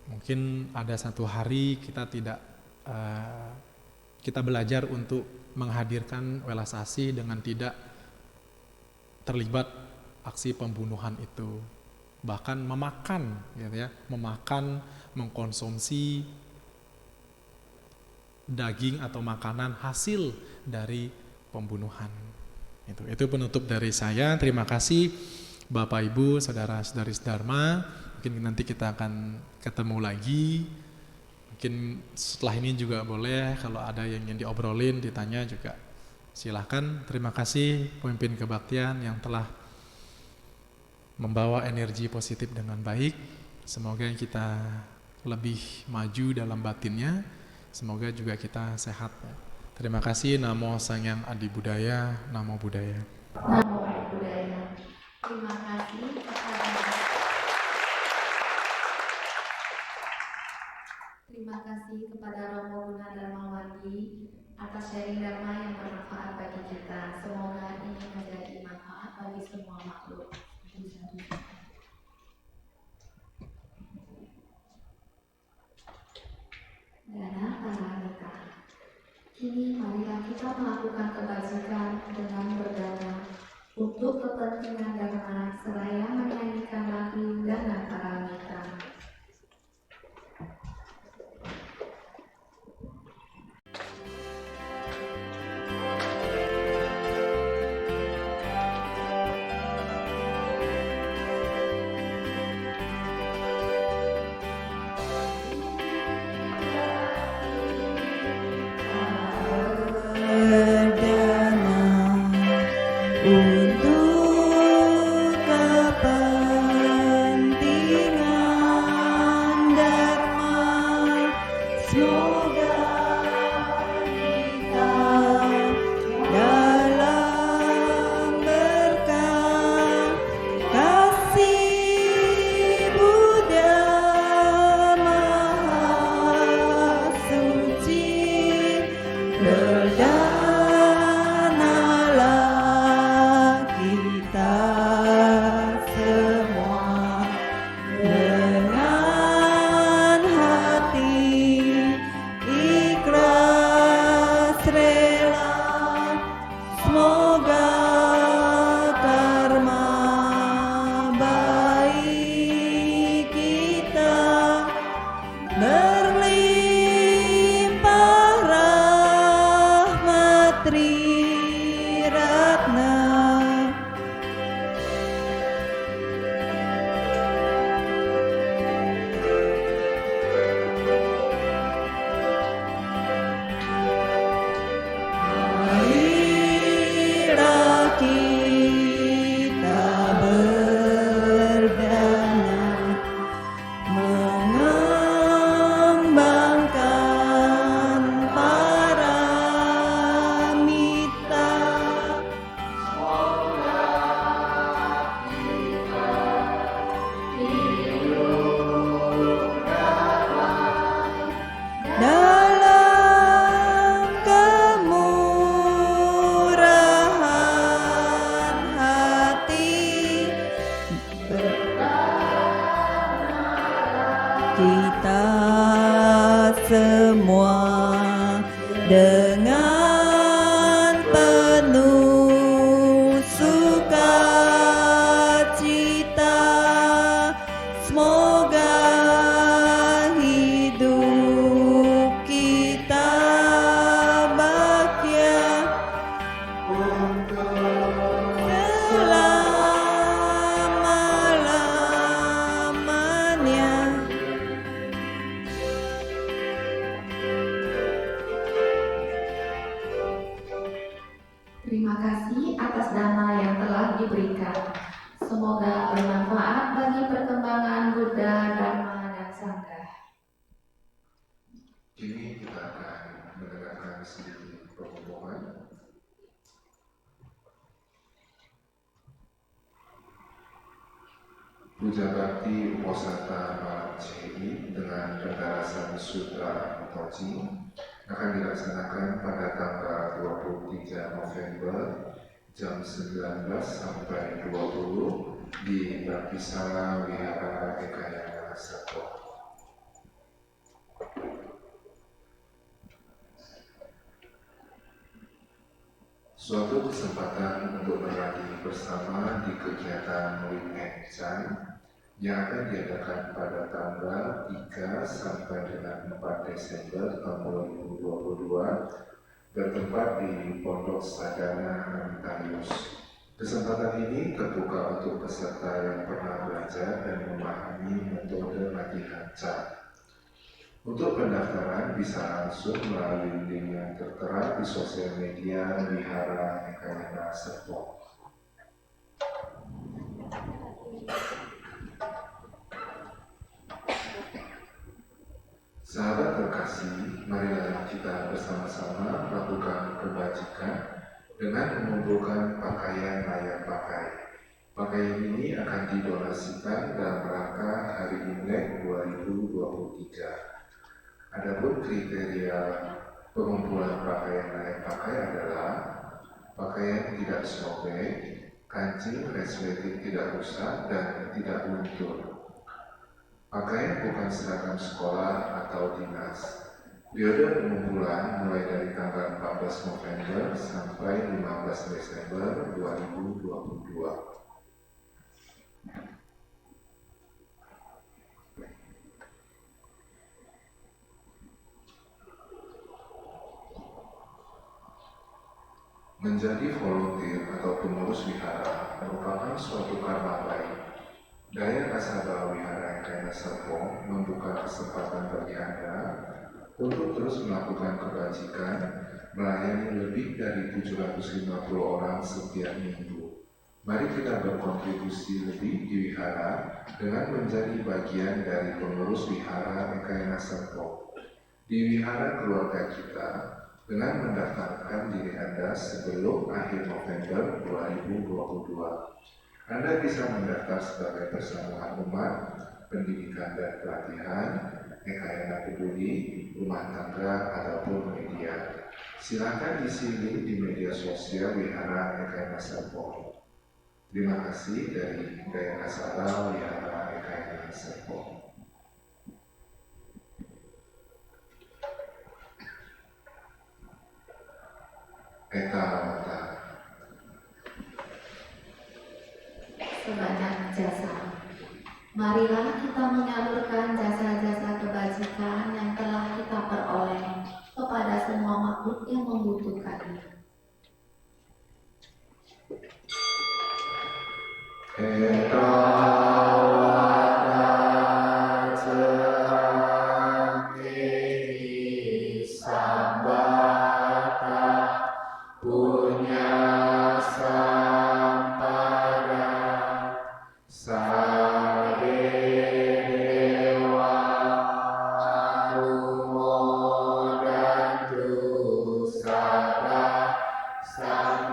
Mungkin ada satu hari kita kita belajar untuk menghadirkan welas asih dengan tidak terlibat aksi pembunuhan itu, bahkan memakan, gitu ya, mengkonsumsi daging atau makanan hasil dari pembunuhan. Itu penutup dari saya. Terima kasih Bapak Ibu, saudara-saudari Dharma. Mungkin nanti kita akan ketemu lagi. Mungkin setelah ini juga boleh kalau ada yang ingin diobrolin, ditanya juga silahkan. Terima kasih pemimpin kebaktian yang telah membawa energi positif dengan baik. Semoga kita lebih maju dalam batinnya. Semoga juga kita sehat. Terima kasih. Namo Sangyang Adi Budaya, Namo Buddhaya. Namo Buddhaya. Terima kasih kepada Romo Gunadarmawati atas sharing dharma yang bermanfaat bagi kita. Semoga ini menjadi manfaat bagi semua makhluk. Dana Paramita. Kini marilah kita melakukan kebajikan dengan berdana untuk kepentingan dharma seraya menyanyikan lagu Dana Paramita. Terima kasih atas dana yang telah diberikan. Semoga bermanfaat bagi perkembangan Buddha, Dharma, dan Sangha. Kini kita akan mendengarkan sedikit pengumuman. Puja Bakti Uposatha Malam CI dengan pendarasan Sutra Toji akan dilaksanakan pada tanggal 23 November jam 19 sampai 20 di Baktisala Wihara Ekaya Sarto. suatu kesempatan untuk berlatih bersama di kegiatan Weekend Chan yang akan diadakan pada tanggal 3 sampai dengan 4 Desember tahun 2022 bertempat di Pondok Sadana Antarius. Kesempatan ini terbuka untuk peserta yang pernah belajar dan memahami metode latihan Chan. Untuk pendaftaran bisa langsung melalui link yang tertera di sosial media Wihara Ekayana Serpong. Sahabat terkasih, marilah kita bersama-sama melakukan kebajikan dengan mengumpulkan pakaian layak pakai. Pakaian ini akan didonasikan dalam rangka Hari Imlek 2023. Adapun kriteria pengumpulan pakaian layak pakai adalah pakaian tidak sobek, kancing resleting tidak rusak dan tidak luntur. Pakaian bukan seragam sekolah atau dinas. Periode pengumpulan mulai dari tanggal 14 November sampai 15 Desember 2022. Menjadi volunteer atau pengurus wihara merupakan suatu karma baik. Daya Kasaba Wihara Ekayana Serpong membuka kesempatan bagi Anda untuk terus melakukan kebajikan, melayani lebih dari 750 orang setiap minggu. Mari kita berkontribusi lebih di wihara dengan menjadi bagian dari pengurus Wihara Ekayana Serpong. Di wihara keluarga kita, dengan mendaftarkan diri Anda sebelum akhir November 2022. Anda bisa mendaftar sebagai persatuan umat, pendidikan dan pelatihan, Ekayana Peduli, rumah tangga, ataupun media. Silakan isi link di media sosial Wihara Ekayana Serpong. Terima kasih dari Daya Kasaba Wihara Ekayana Serpong. Eka Sebanyak jasa. Marilah kita menyalurkan jasa-jasa kebajikan yang telah kita peroleh kepada semua makhluk yang membutuhkannya.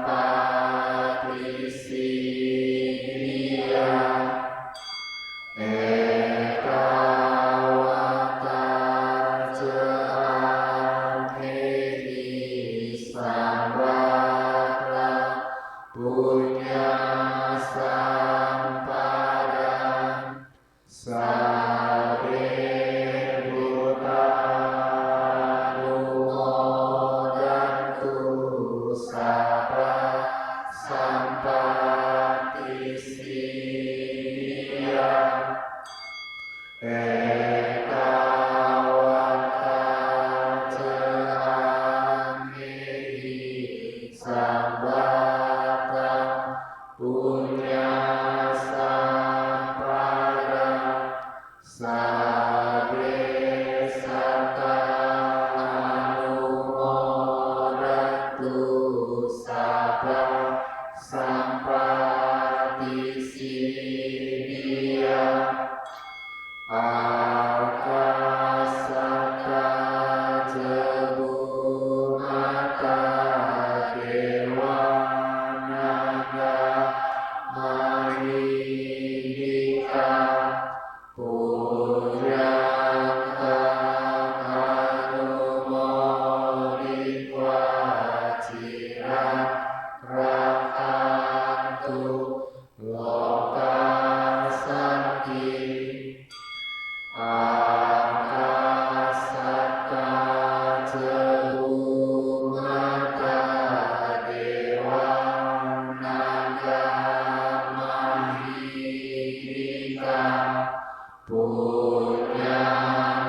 Sampati Sigriya Punyang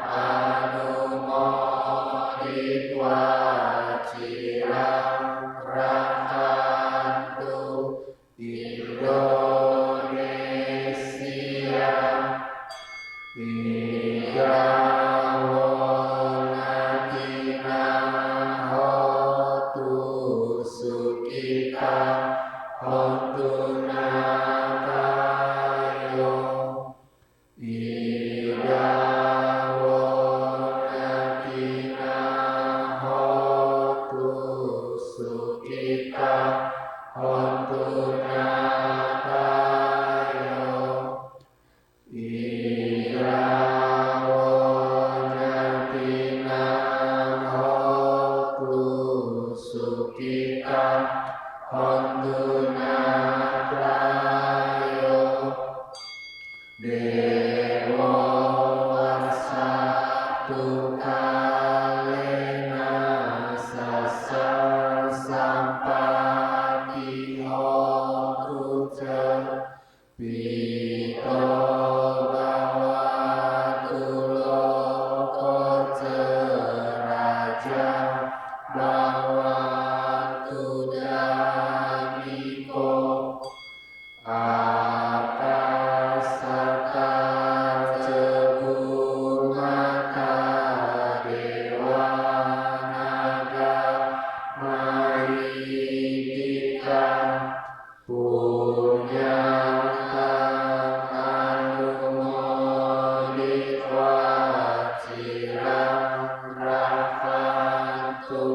anumoditwa cirang rakantu Indonesia tiga wonatina hotu sukita hotu natayo ida wonatina hotu sukita hotu natayo ida wonatina hotu sukita hotu natayo dewa satu kalena sasar sampati hokuce pito bawatulo koce raja bawatu damiko akasaka cebul mata dewa naga mahidika punyang anumoditwa cirang rakantu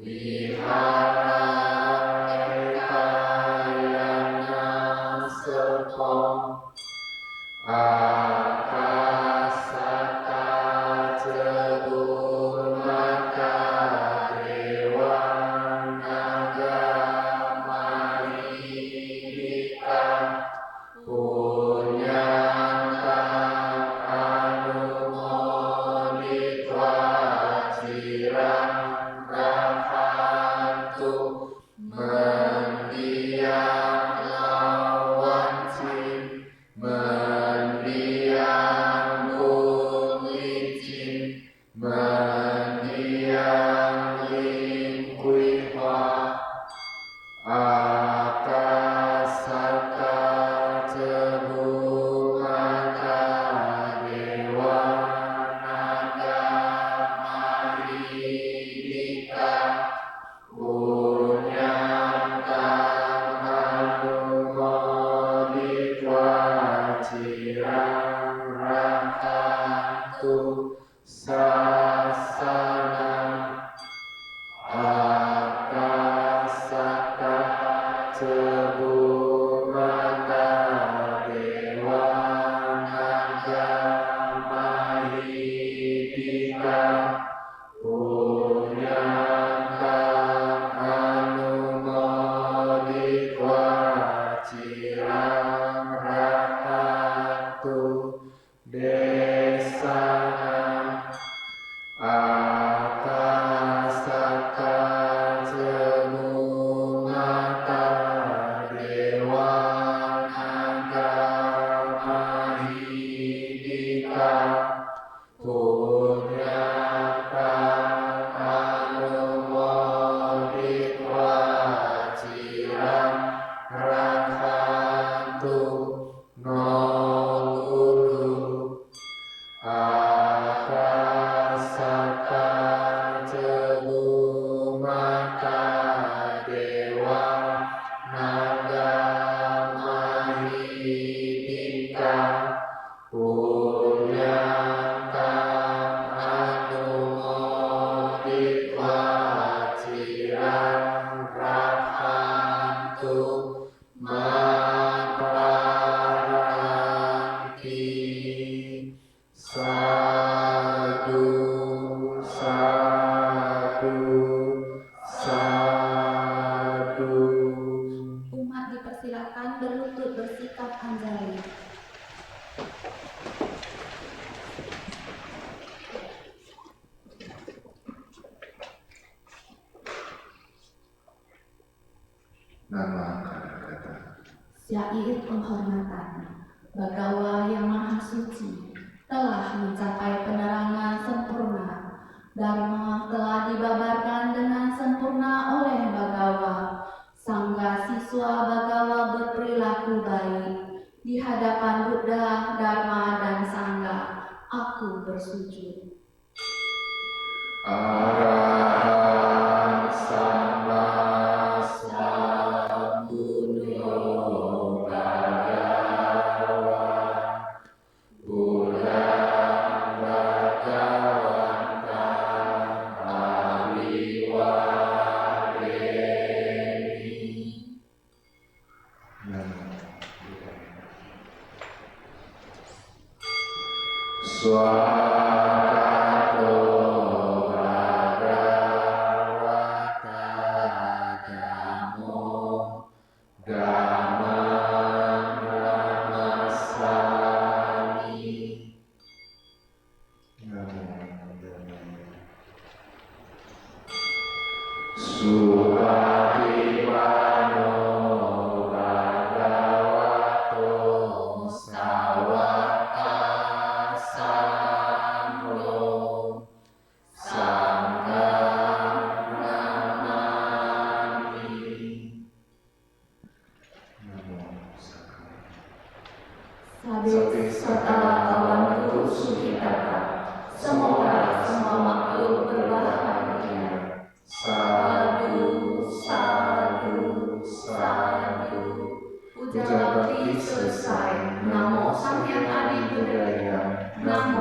wihara ekayana sepong akasaka cebul mata dewa naga mahidika punyang anumoditwa cirang rakantu mendiang lawan cin mendiang pun licin mendiang lingkuihwa akasaka cebul mata dewa naga mahidika punyang anumoditwa cirang rakantu sasanang akasaka cebul mata dewa naga mahidika punyang anumoditwa cirang rakantu desanang akasaka cebul mata dewa naga mahidika punyang anumoditwa cirang rakantu nongulu akasaka cebul mata dewa naga mahidika punyang anumoditwa cirang rakantu maparanti sadu sadu sadu. Umat dipersilakan berlutut bersikap anjali. Nama kata-kata Syair penghormatan. Bagawa yang Maha Suci telah mencapai penerangan sempurna. Dharma telah dibabarkan dengan sempurna oleh Bagawa. Sangga siswa Bagawa berperilaku baik. Di hadapan Buddha, Dharma, dan Sangga, aku bersujud. Arahant Sama Sambuddho Bhagawa Buddhang Bhagawantam Abiwadeni. Swakato Bhagavata Dhammo Dhammam Namasami. Supatimano Bhagavato Sawaka Sangho Sangham Namami. Sabit serta awanku sukitata, semoga semua makhluk berbahagia. Sadu, sadu, sadu. Puja bakti selesai. Namo Sang Hyang Adi Budaya. Namo